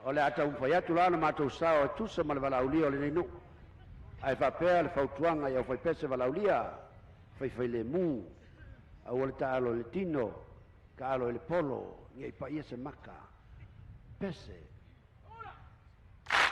ole ata umpa ya tulana matou sao e tusa ma le valaulia o le neinu. Ai whapea le whautuanga i au whaipese valaulia, whaifai le mu, au ole ta alo le tino, ka alo le polo, ngai pa ia se maka, pese. Oh!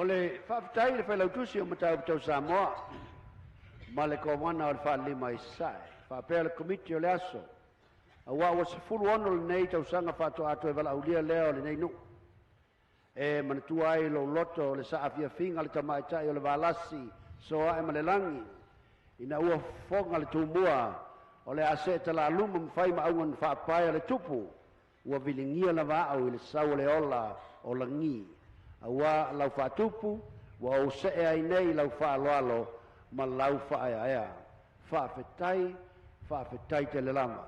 le whaafitai le whailautusi o matau Samoa. Ma le komana o le whaalima i sae. Whaapea le komiti o le aso. A wa se fulu ono le nei tausanga whātua atu e walaulia leo le nei nu. E manatua ai lo loto le saa fia finga le tamaitai o le walasi soa e malelangi. Ina ua fonga le tumua o le ase tala aluma mwhai maungan whaapai le tupu. Ua vilingia la vāau i le sau le ola o langi. A wa lau whaatupu, wa o se ai nei lau whaaloalo ma lau whaaea. Whaafetai te le lama.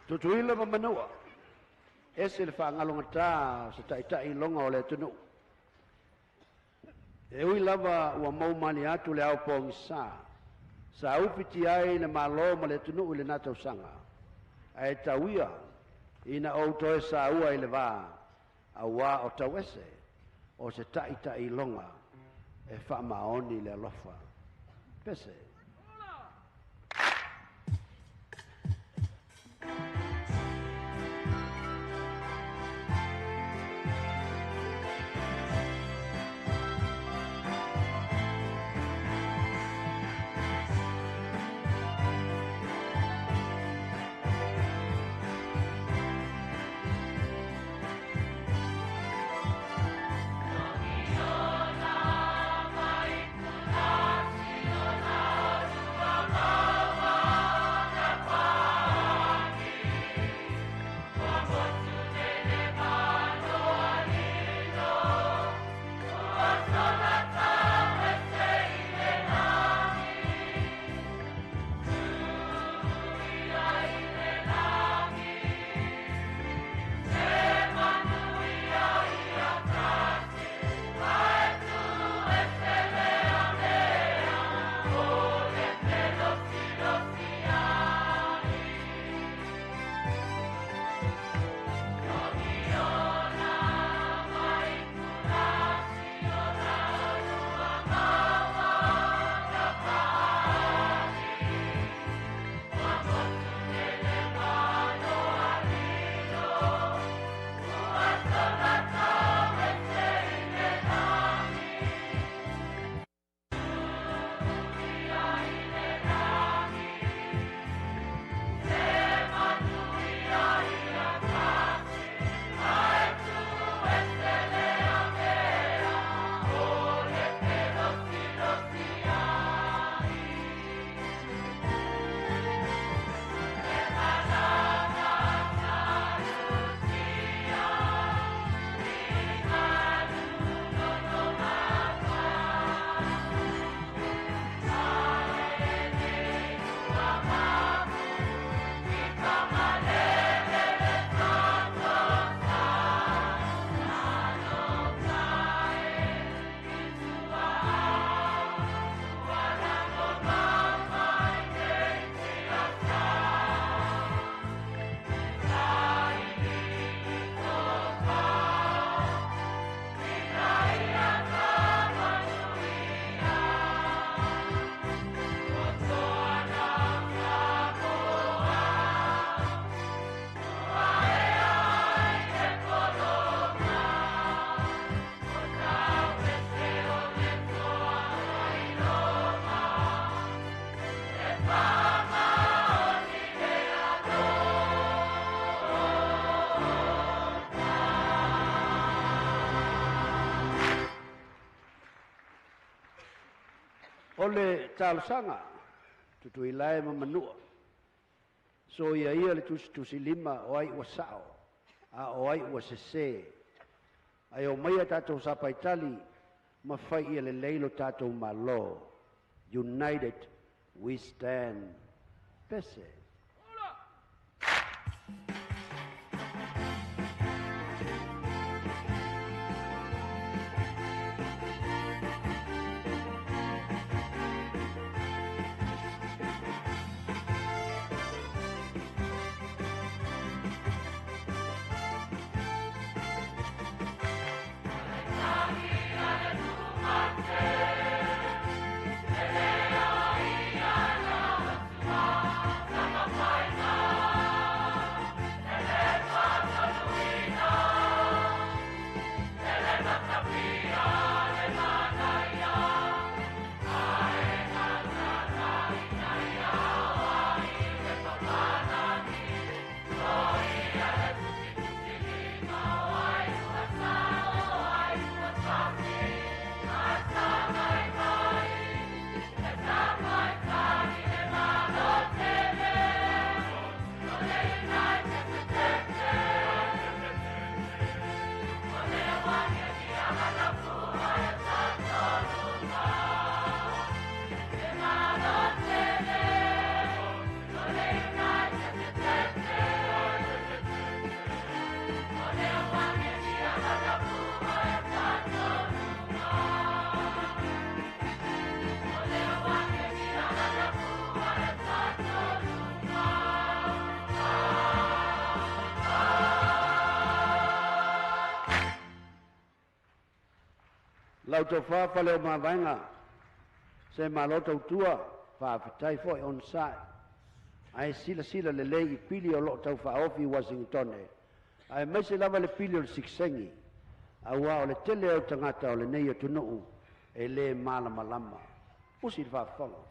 Tutuila mamanua. Ese le whaangalonga tā sa taitai longa o le tunu. E ui lava ua maumani atu le au pōngi sā. Sa upiti ai na malo ma le tunu i le natau sanga. Ai tauia ina o toe sa ua i le wā. A wā o tau ese o se taitai longa e wha maoni le alofa. Pese. Ona mai kuna si ona ole talasanga tutu ilae mamanua so ia le tusi lima o ai ua sao a o ai ua sese ai o mai tatou sapaitali ma fai ia le leilo tatou malo united we stand pese. Lau tau whawha leo mawanga, se malo tau tua, whawhitai fo on side. Ai sila le lei pili o lo tau whaofi Washington e. Ai mai se lava le pili o le siksengi. Aua o le tele au tangata o le nei o tunuu, e le malama lama. Usi le whawhanga.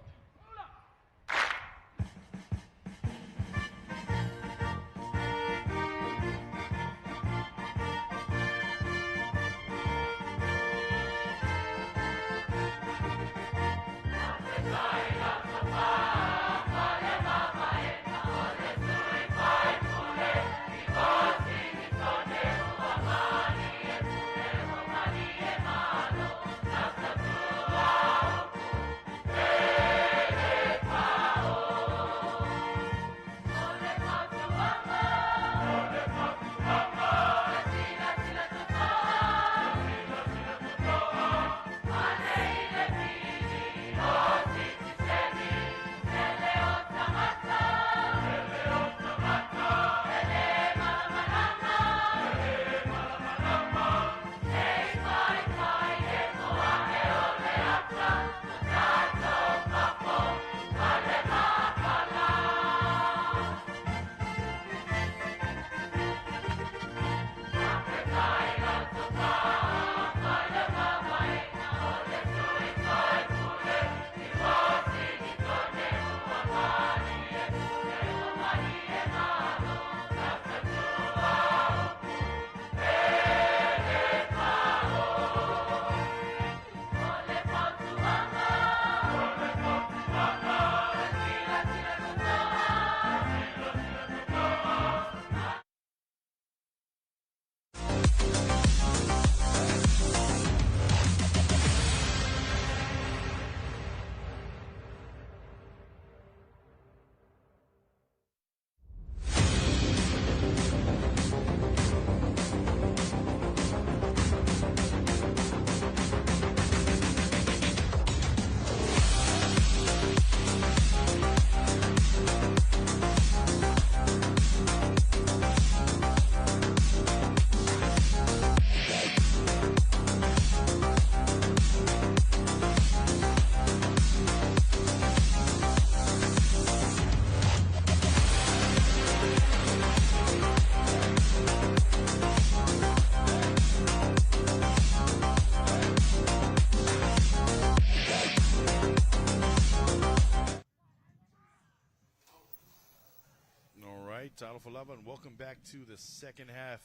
Title for Lava, and welcome back to the second half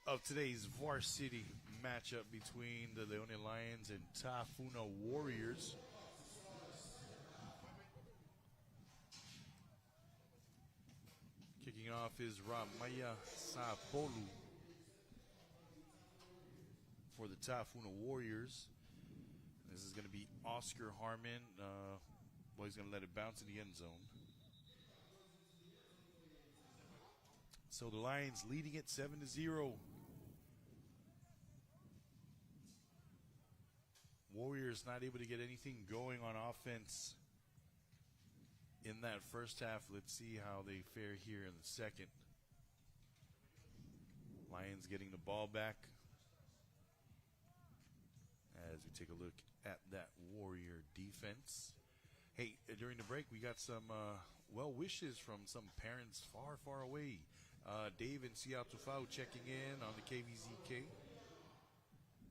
of today's varsity matchup between the Leone Lions and Tafuna Warriors. Leading off is Ramaya Sapolu for the Tafuna Warriors. This is going to be Oscar Harmon. Well, he's going to let it bounce in the end zone. So the Lions leading it 7-0. Warriors not able to get anything going on offense in that first half. Let's see how they fare here in the second. Lions getting the ball back as we take a look at that Warrior defense. Hey, during the break, we got some well wishes from some parents far, far away. Dave and Siatufau checking in on the KVZK.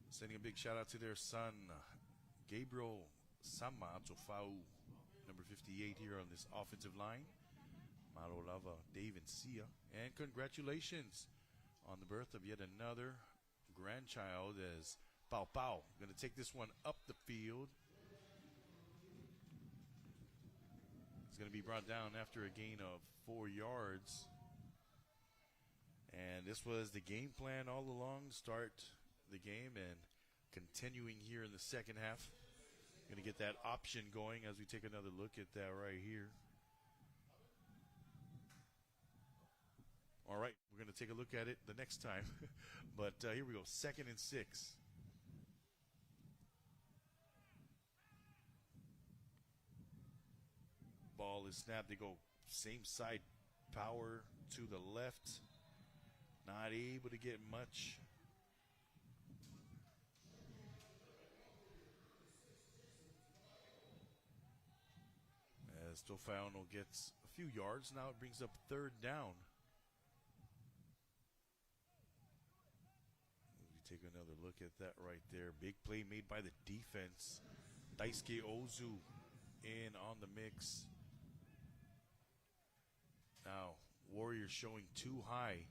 Sending a big shout out to their son, Gabriel Samatufau, number 58 here on this offensive line. Maro Lava, Dave and Sia. And congratulations on the birth of yet another grandchild as Pau Pau going to take this one up the field. It's going to be brought down after a gain of 4 yards. And this was the game plan all along, start the game and continuing here in the second half. Going to get that option going as we take another look at that right here. All right, we're going to take a look at it the next time. But here we go, 2nd and 6. Ball is snapped. They go same side power to the left. Not able to get much. As Tofano gets a few yards. Now it brings up 3rd down. We take another look at that right there. Big play made by the defense. Daisuke Ozu in on the mix. Now, Warriors showing too high.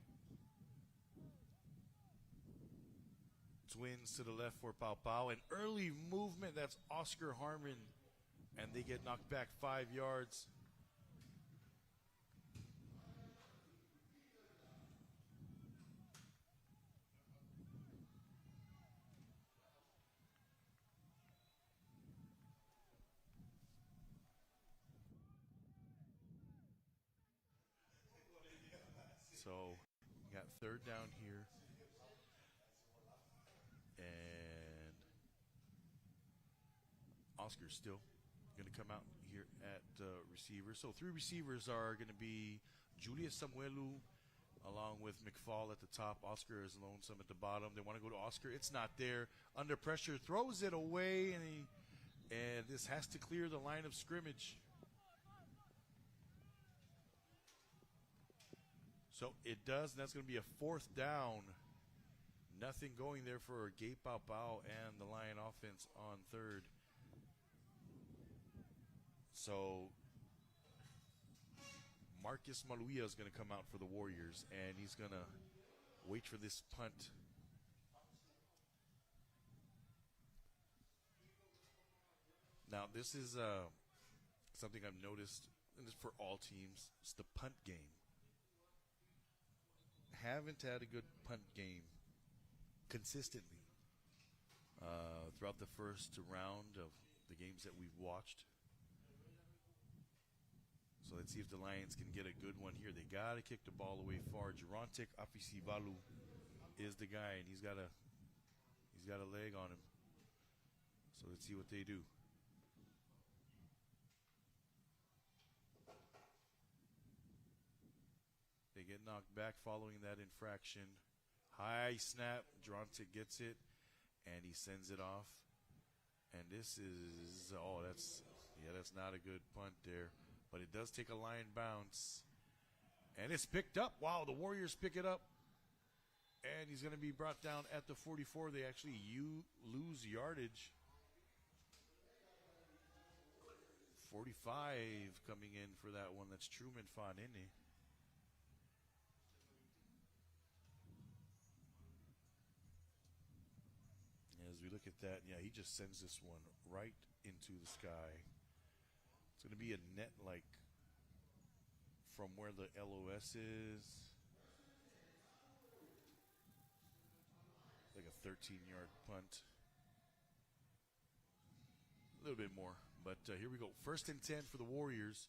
Twins to the left for Pau Pau. An early movement, that's Oscar Harmon. And they get knocked back 5 yards. So, we got 3rd down here. And Oscar's still going to come out here at receiver. So 3 receivers are going to be Julius Samuelu along with McFall at the top. Oscar is lonesome at the bottom. They want to go to Oscar. It's not there. Under pressure, throws it away, and this has to clear the line of scrimmage. So it does, and that's going to be a 4th down. Nothing going there for Gabe Pau Pau and the Lion offense on 3rd. So Marcus Maluia is going to come out for the Warriors, and he's going to wait for this punt. Now, this is something I've noticed, and it's for all teams. It's the punt game. Haven't had a good punt game consistently throughout the first round of the games that we've watched. So let's see if the Lions can get a good one here. They got to kick the ball away far. Gerontic Afisivalu is the guy, and he's got a leg on him. So let's see what they do. They get knocked back following that infraction. High snap. Gerontic gets it, and he sends it off. And this is, that's not a good punt there. But it does take a line bounce. And it's picked up. Wow, the Warriors pick it up. And he's going to be brought down at the 44. They actually lose yardage. 45 coming in for that one. That's Truman Fanini. As we look at that, yeah, he just sends this one right into the sky. It's going to be a net like from where the LOS is. Like a 13-yard punt. A little bit more. But here we go. 1st and 10 for the Warriors.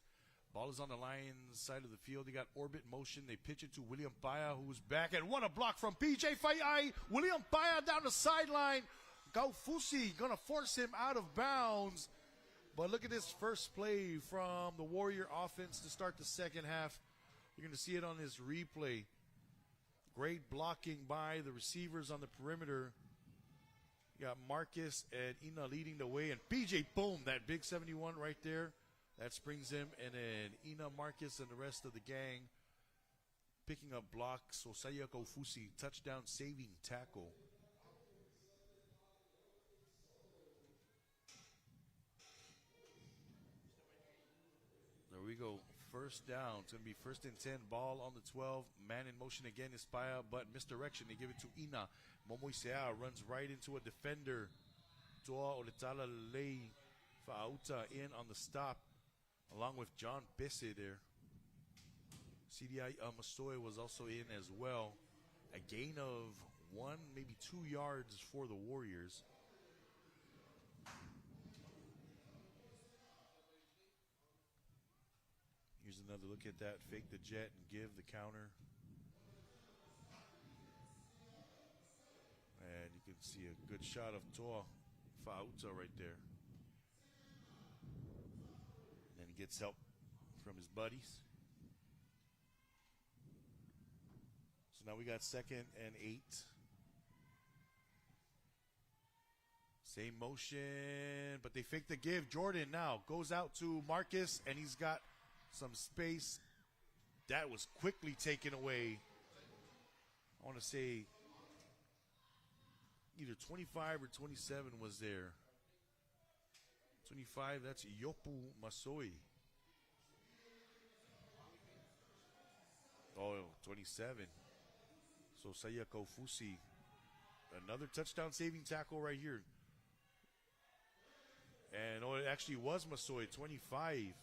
Ball is on the Lions side of the field. They got orbit motion. They pitch it to William Paya, who's back. And what a block from PJ Fai'ai. William Paya down the sideline. Kvzk going to force him out of bounds. But look at this first play from the Warrior offense to start the second half. You're going to see it on this replay. Great blocking by the receivers on the perimeter. You got Marcus and Ina leading the way. And PJ, boom, that big 71 right there. That springs him. And then Ina, Marcus, and the rest of the gang picking up blocks. So Kvzk, touchdown saving tackle. There we go. First down. It's going to be 1st and 10. Ball on the 12. Man in motion again is Paya, but misdirection. They give it to Ina. Momoisea runs right into a defender. Toa Oletala Lei Fa'auta in on the stop, along with John Besse there. CDI Masoy was also in as well. A gain of 1, maybe 2 yards for the Warriors. Here's another look at that. Fake the jet and give the counter. And you can see a good shot of Toa Fa'auta right there. And he gets help from his buddies. So now we got 2nd and 8. Same motion, but they fake the give. Jordan now goes out to Marcus, and he's got some space. That was quickly taken away. I want to say either 25 or 27 was there. 25, that's Yopu Masoi. Oh, 27. So Saya Kvzk, another touchdown saving tackle right here. And it actually was Masoi, 25.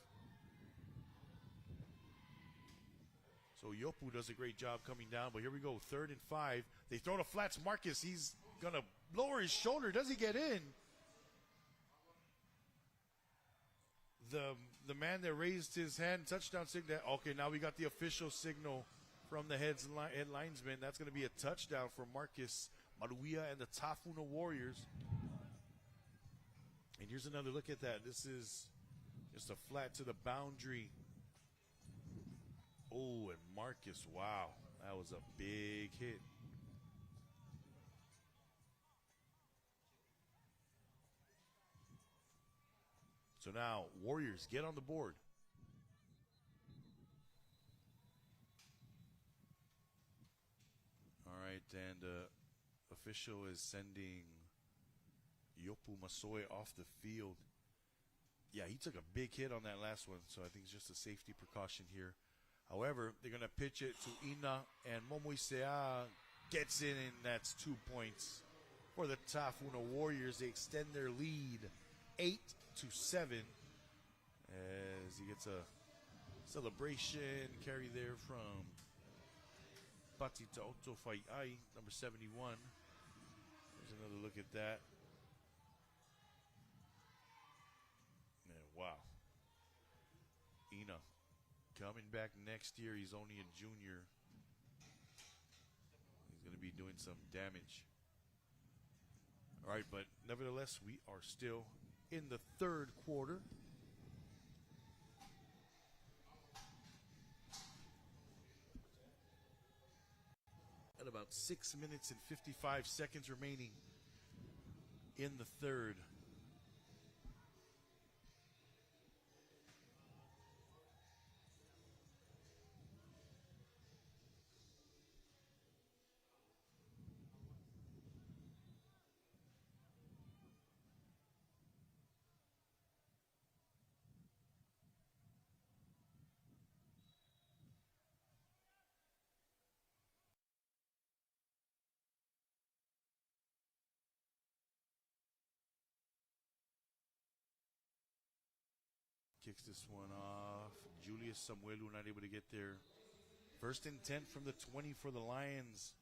So Yopu does a great job coming down, but here we go, 3rd and 5. They throw the flats. Marcus, he's going to lower his shoulder. Does he get in? The man that raised his hand, touchdown signal. Okay, now we got the official signal from the head linesman. That's going to be a touchdown for Marcus Maruia and the Tafuna Warriors. And here's another look at that. This is just a flat to the boundary. Oh, and Marcus, wow. That was a big hit. So now, Warriors get on the board. All right, and official is sending Yopu Masoi off the field. Yeah, he took a big hit on that last one, so I think it's just a safety precaution here. However, they're going to pitch it to Ina, and Momoisea gets in, and that's 2 points for the Tafuna Warriors. They extend their lead 8-7 as he gets a celebration carry there from Pati Ta'oto Fai'ai, number 71. There's another look at that. And wow. Ina coming back next year. He's only a junior. He's going to be doing some damage. All right, but nevertheless, we are still in the 3rd quarter. At about 6 minutes and 55 seconds remaining in the 3rd. Kicks this one off. Julius Samuelu not able to get there. 1st and 10 from the 20 for the Lions.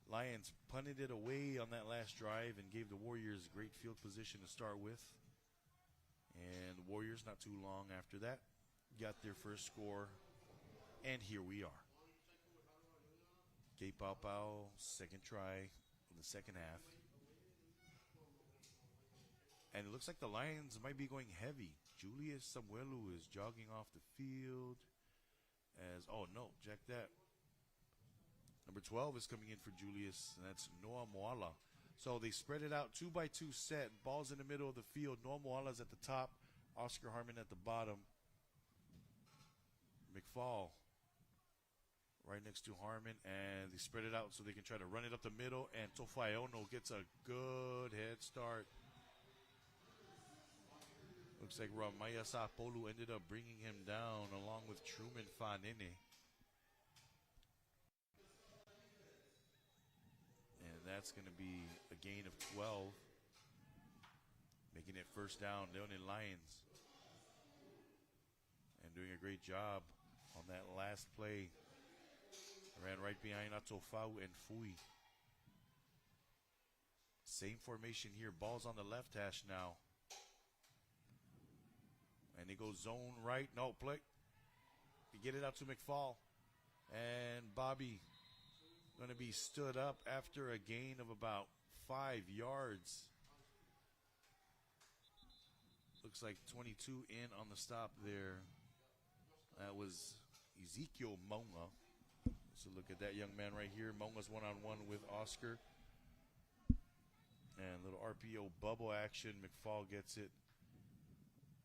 Lions punted it away on that last drive and gave the Warriors great field position to start with. And the Warriors, not too long after that, got their first score. And here we are. Gay Pau Pau, second try in the second half. And it looks like the Lions might be going heavy. Julius Samuelu is jogging off the field. Oh no, check that. Number 12 is coming in for Julius, and that's Noah Moala. So they spread it out 2-by-2 set. Ball's in the middle of the field. Noah Moala's at the top. Oscar Harmon at the bottom. McFall right next to Harmon, and they spread it out so they can try to run it up the middle, and Tofaiono gets a good head start. Looks like Ramaya Sapolu ended up bringing him down along with Truman Fanene. And that's going to be a gain of 12, making it first down. Leonin Lions. And doing a great job on that last play. Ran right behind Atofau and Fui. Same formation here. Ball's on the left hash now. And they go zone right. No, play. They get it out to McFall. And Bobby going to be stood up after a gain of about 5 yards. Looks like 22 in on the stop there. That was Ezekiel Monga. So look at that young man right here. Monga's one-on-one with Oscar. And little RPO bubble action. McFall gets it.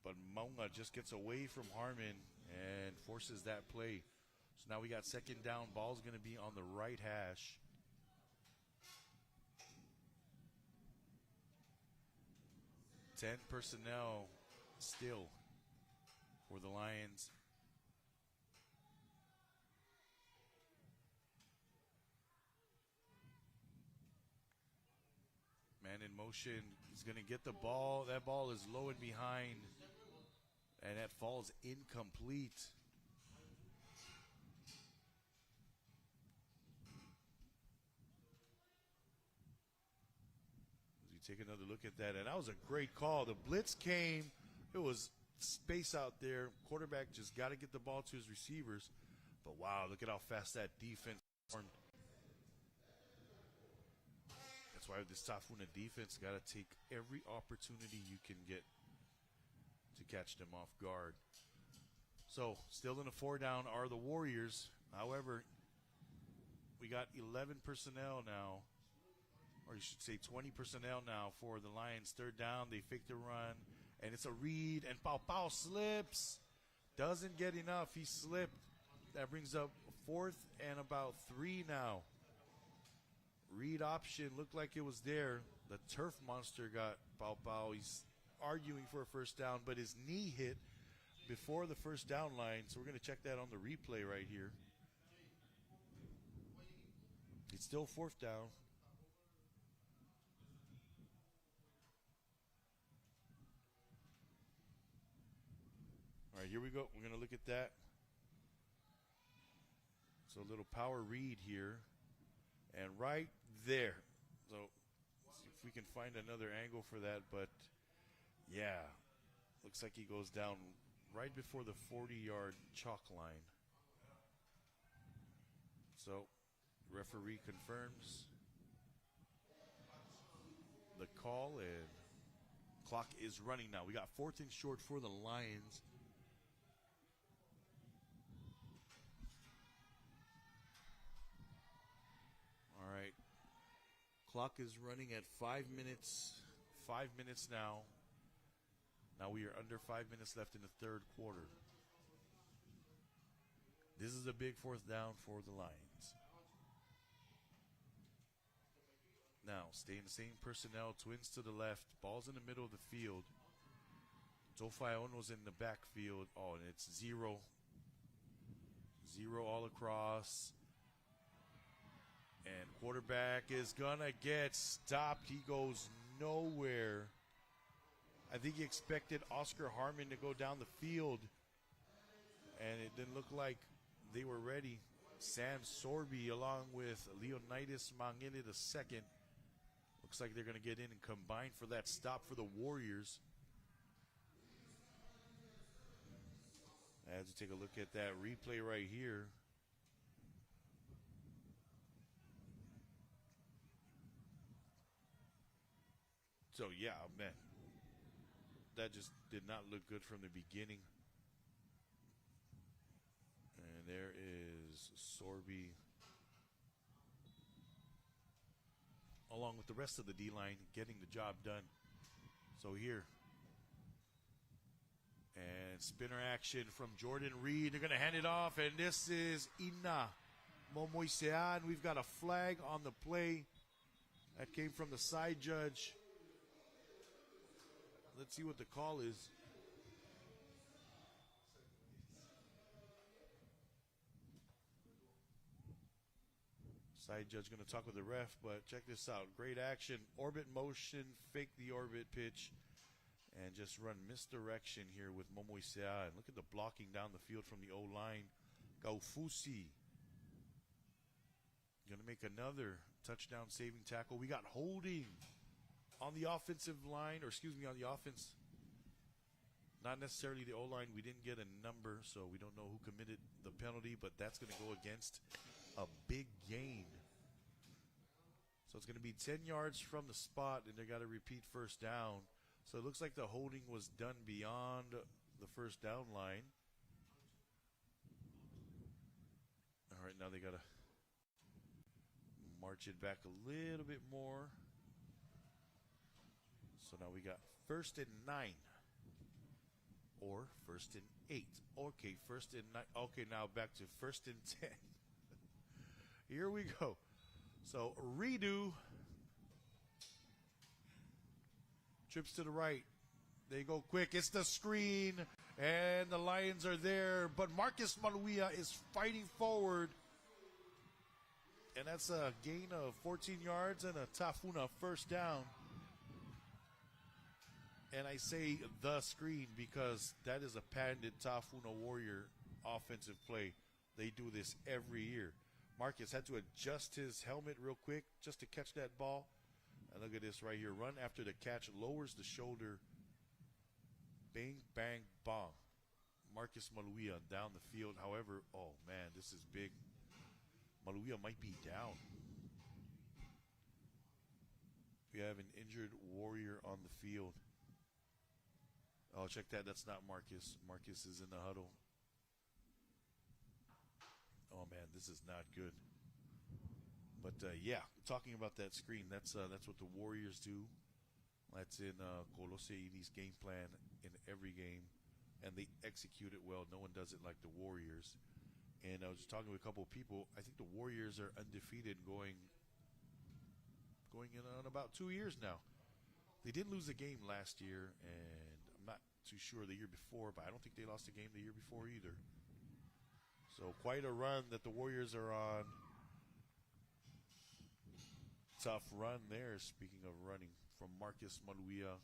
But Monga just gets away from Harmon and forces that play. So now we got second down. Ball's going to be on the right hash. Ten personnel still for the Lions. Man in motion. He's going to get the ball. That ball is low and behind. And that falls incomplete. As we take another look at that, and that was a great call. The blitz came. It was space out there. Quarterback just got to get the ball to his receivers. But wow, look at how fast that defense formed. That's why this Tafuna defense got to take every opportunity you can get to catch them off guard. So, still in a 4-down are the Warriors. However, we got 11 personnel now, or you should say 20 personnel now for the Lions. Third down, they fake the run, and it's a read, and Pau Pau slips. Doesn't get enough. He slipped. That brings up 4th and about 3 now. Read option looked like it was there. The turf monster got Pau Pau. He's arguing for a first down, but his knee hit before the first down line, so we're going to check that on the replay right here. It's still 4th down. All right, here we go. We're going to look at that. So a little power read here. And right there. So let's see if we can find another angle for that, but yeah, looks like he goes down right before the 40-yard chalk line. So, referee confirms the call, and clock is running now. We got 4th and short for the Lions. All right. Clock is running at 5 minutes. 5 minutes now. Now we are under 5 minutes left in the third quarter. This is a big 4th down for the Lions. Now, staying the same personnel, twins to the left, ball's in the middle of the field. Tofaiono's in the backfield. Oh, and it's 0. 0 all across. And quarterback is going to get stopped. He goes nowhere. I think he expected Oscar Harmon to go down the field. and it didn't look like they were ready. Sam Sorby along with Leonidas Mangele II. Looks like they're going to get in and combine for that stop for the Warriors. As you take a look at that replay right here. So, yeah, man, that just did not look good from the beginning. And there is Sorby along with the rest of the D-line getting the job done. So here. And spinner action from Jordan Reed. They're going to hand it off, and this is Ina Momoisean. We've got a flag on the play. That came from the side judge. Let's see what the call is. Side judge going to talk with the ref, but check this out. Great action. Orbit motion, fake the orbit pitch, and just run misdirection here with Momoisea. And look at the blocking down the field from the O-line. Gaufusi going to make another touchdown saving tackle. We got holding on the offensive line, or excuse me, on the offense. Not necessarily the O-line. We didn't get a number, so we don't know who committed the penalty, but that's going to go against a big gain. So it's going to be 10 yards from the spot, and they got to repeat first down. So it looks like the holding was done beyond the first down line. All right, now they got to march it back a little bit more. So now we got 1st and 9. Or 1st and 8. Okay, 1st and 9. Okay, now back to 1st and 10. Here we go. So redo. Trips to the right. They go quick. It's the screen. And the Lions are there. But Marcus Maluia is fighting forward. And that's a gain of 14 yards and a Tafuna first down. And I say the screen because that is a patented Tafuna Warrior offensive play. They do this every year. Marcus had to adjust his helmet real quick just to catch that ball. And look at this right here. Run after the catch, lowers the shoulder. Bang, bang, bong. Marcus Maluia down the field. However, oh, man, this is big. Maluia might be down. We have an injured Warrior on the field. Oh, check that. That's not Marcus. Marcus is in the huddle. Oh, man, this is not good. But, yeah, talking about that screen, that's what the Warriors do. That's in Kolosei's game plan in every game, and they execute it well. No one does it like the Warriors. And I was talking to a couple of people. I think the Warriors are undefeated going in on about 2 years now. They didn't lose a game last year, and I'm not too sure the year before, but I don't think they lost a game the year before either. So quite a run that the Warriors are on. Tough run there, speaking of running, from Marcus Maluia.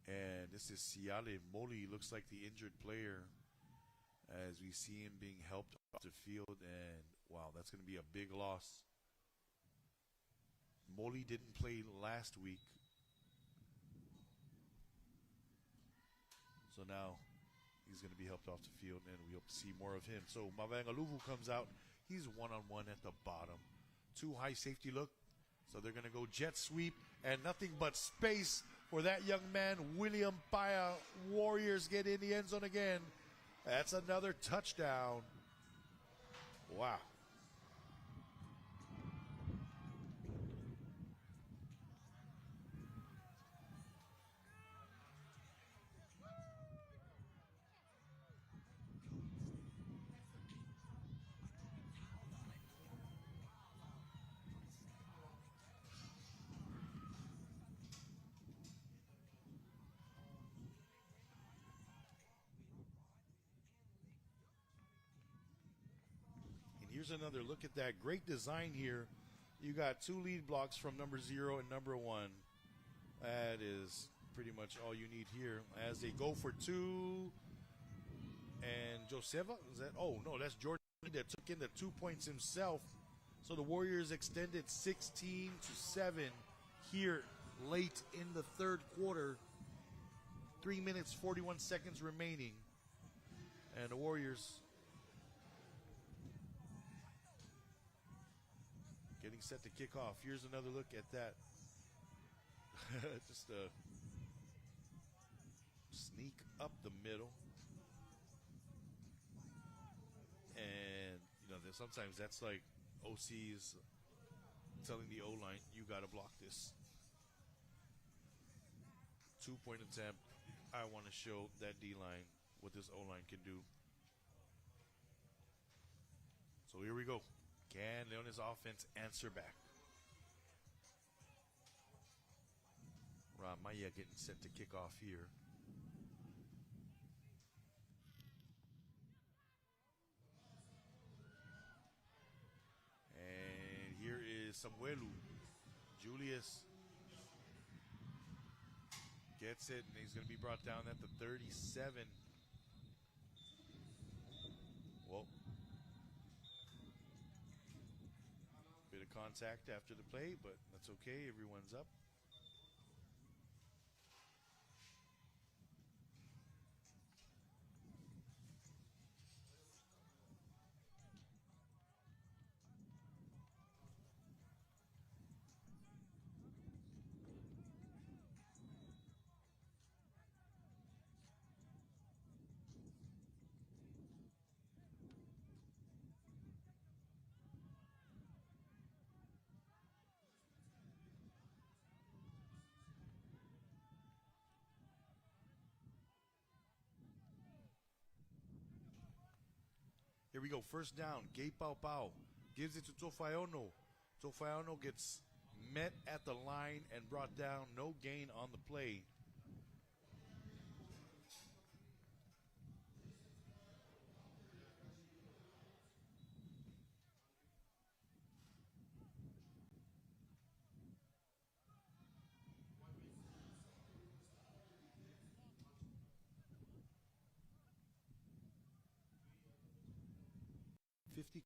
And this is Siale Moli, looks like the injured player, as we see him being helped off the field. And, wow, that's going to be a big loss. Moli didn't play last week. So now he's going to be helped off the field, and we hope to see more of him. So Mavangaluvu comes out. He's one-on-one at the bottom. Too high safety look. So they're going to go jet sweep, and nothing but space for that young man, William Paya. Warriors get in the end zone again. That's another touchdown. Wow. Here's another look at that. Great design here. You got two lead blocks from number 0 and number 1. That is pretty much all you need here. As they go for two, and Joseva, is that? Oh no, that's Jordan that took in the 2 points himself. So the Warriors extended 16-7 here late in the third quarter. 3 minutes, 41 seconds remaining. And the Warriors getting set to kick off. Here's another look at that. Just a sneak up the middle. And, you know, sometimes that's like OC's telling the O-line, you got to block this. 2-point attempt. I want to show that D-line what this O-line can do. So here we go. Can Leones offense answer back? Ramaya getting set to kick off here. And here is Samuelu. Julius gets it, and he's going to be brought down at the 37. Well, bit of contact after the play, but that's okay. Everyone's up. Here we go, first down. Gay Pau Pau gives it to Tofaiono. Tofaiono gets met at the line and brought down. No gain on the play.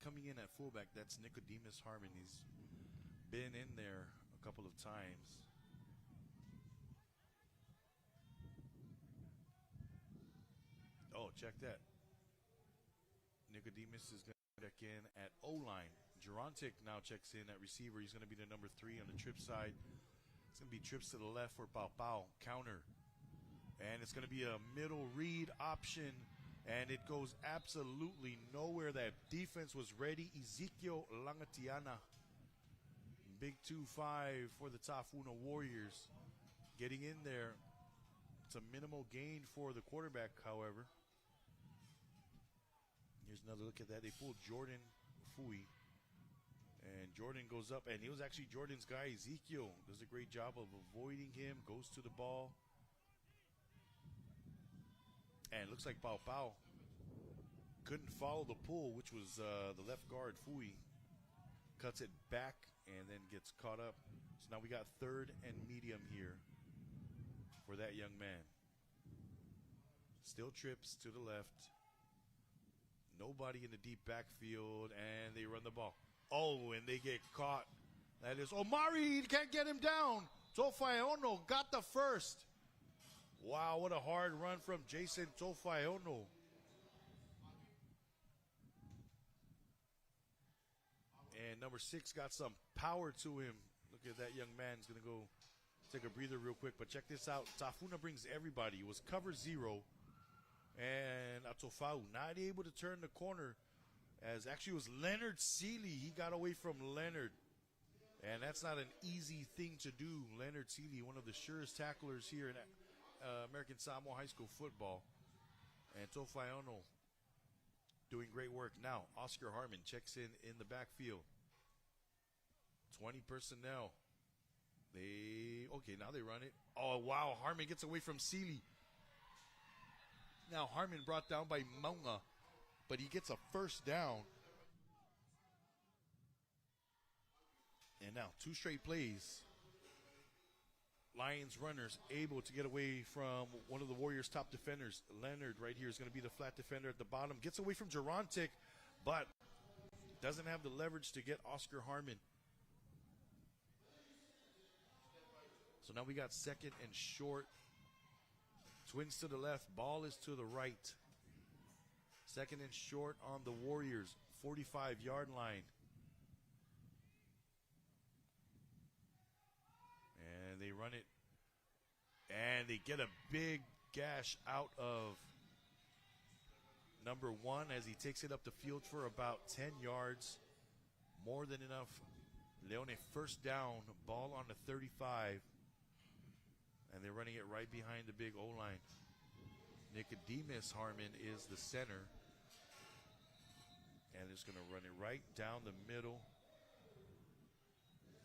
Coming in at fullback, that's Nicodemus Harmon. He's been in there a couple of times. Oh, check that. Nicodemus is going to check in at O-line. Gerontic now checks in at receiver. He's going to be the number 3 on the trip side. It's going to be trips to the left for Pau Pau. Counter. And it's going to be a middle read option. And it goes absolutely nowhere. That defense was ready. Ezekiel Langatiana. Big 2-5 for the Tafuna Warriors. Getting in there. It's a minimal gain for the quarterback, however. Here's another look at that. They pulled Jordan Fui. And Jordan goes up. And it was actually Jordan's guy, Ezekiel. Does a great job of avoiding him. Goes to the ball. And it looks like Pau Pau couldn't follow the pull, which was the left guard, Fui. Cuts it back and then gets caught up. So now we got 3rd and medium here for that young man. Still trips to the left. Nobody in the deep backfield, and they run the ball. Oh, and they get caught. That is Omari. Can't get him down. Tofaiono got the first. Wow, what a hard run from Jason Tofaiono. And number 6 got some power to him. Look at that young man. He's going to go take a breather real quick. But check this out. Tafuna brings everybody. It was cover 0. And Atofau not able to turn the corner. As actually it was Leonard Seeley. He got away from Leonard. And that's not an easy thing to do. Leonard Seeley, one of the surest tacklers here in American Samoa High School football. And Tofaiono doing great work. Now, Oscar Harmon checks in the backfield. 20 personnel. Okay, now they run it. Oh, wow, Harmon gets away from Seeley. Now Harmon brought down by Maunga, but he gets a first down. And now 2 straight plays. Lions runners able to get away from one of the Warriors' top defenders. Leonard right here is going to be the flat defender at the bottom. Gets away from Gerontic, but doesn't have the leverage to get Oscar Harmon. So now we got second and short. Twins to the left, ball is to the right. Second and short on the Warriors, 45-yard line. And they run it. And they get a big gash out of number 1 as he takes it up the field for about 10 yards. More than enough. Leone first down, ball on the 35. And they're running it right behind the big O-line. Nicodemus Harmon is the center. And it's going to run it right down the middle.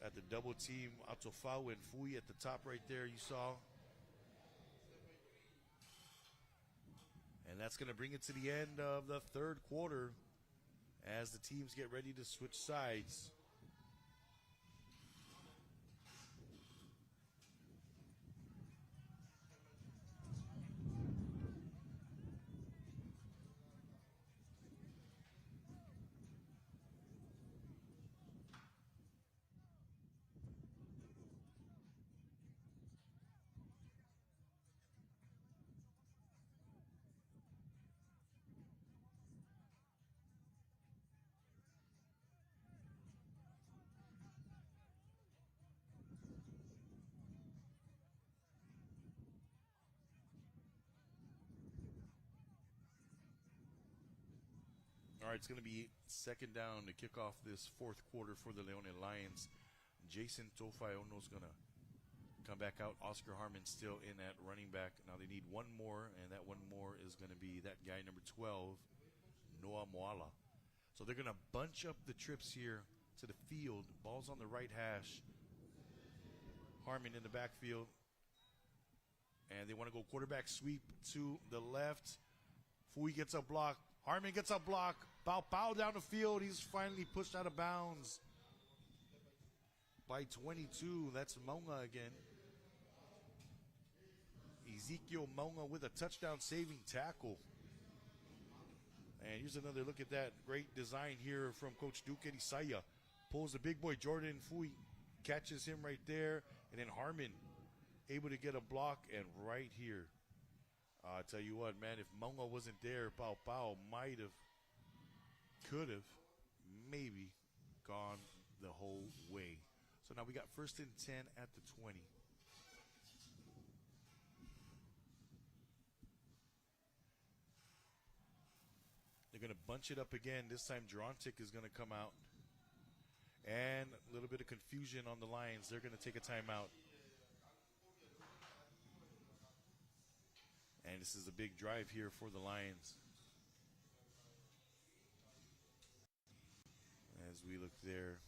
At the double team, Atofau and Fui at the top right there, you saw. And that's going to bring it to the end of the third quarter as the teams get ready to switch sides. All right, it's going to be second down to kick off this fourth quarter for the Leone Lions. Jason Tofaiono is going to come back out. Oscar Harmon still in at running back. Now they need one more, and that one more is going to be that guy, number 12, Noah Moala. So they're going to bunch up the trips here to the field. Ball's on the right hash. Harmon in the backfield. And they want to go quarterback sweep to the left. Fui gets a block. Harmon gets a block. Bow down the field. He's finally pushed out of bounds by 22. That's Maunga again. Ezekiel Maunga with a touchdown saving tackle. And here's another look at that. Great design here from Coach Duke Isaiah. Pulls the big boy Jordan Fui. Catches him right there. And then Harmon able to get a block. And right here, I tell you what, man, if Maunga wasn't there, Pau might have, could have, maybe gone the whole way. So now we got first and 10 at the 20. They're going to bunch it up again. This time Gerontic is going to come out. And a little bit of confusion on the Lions. They're going to take a timeout. And this is a big drive here for the Lions. As we look there,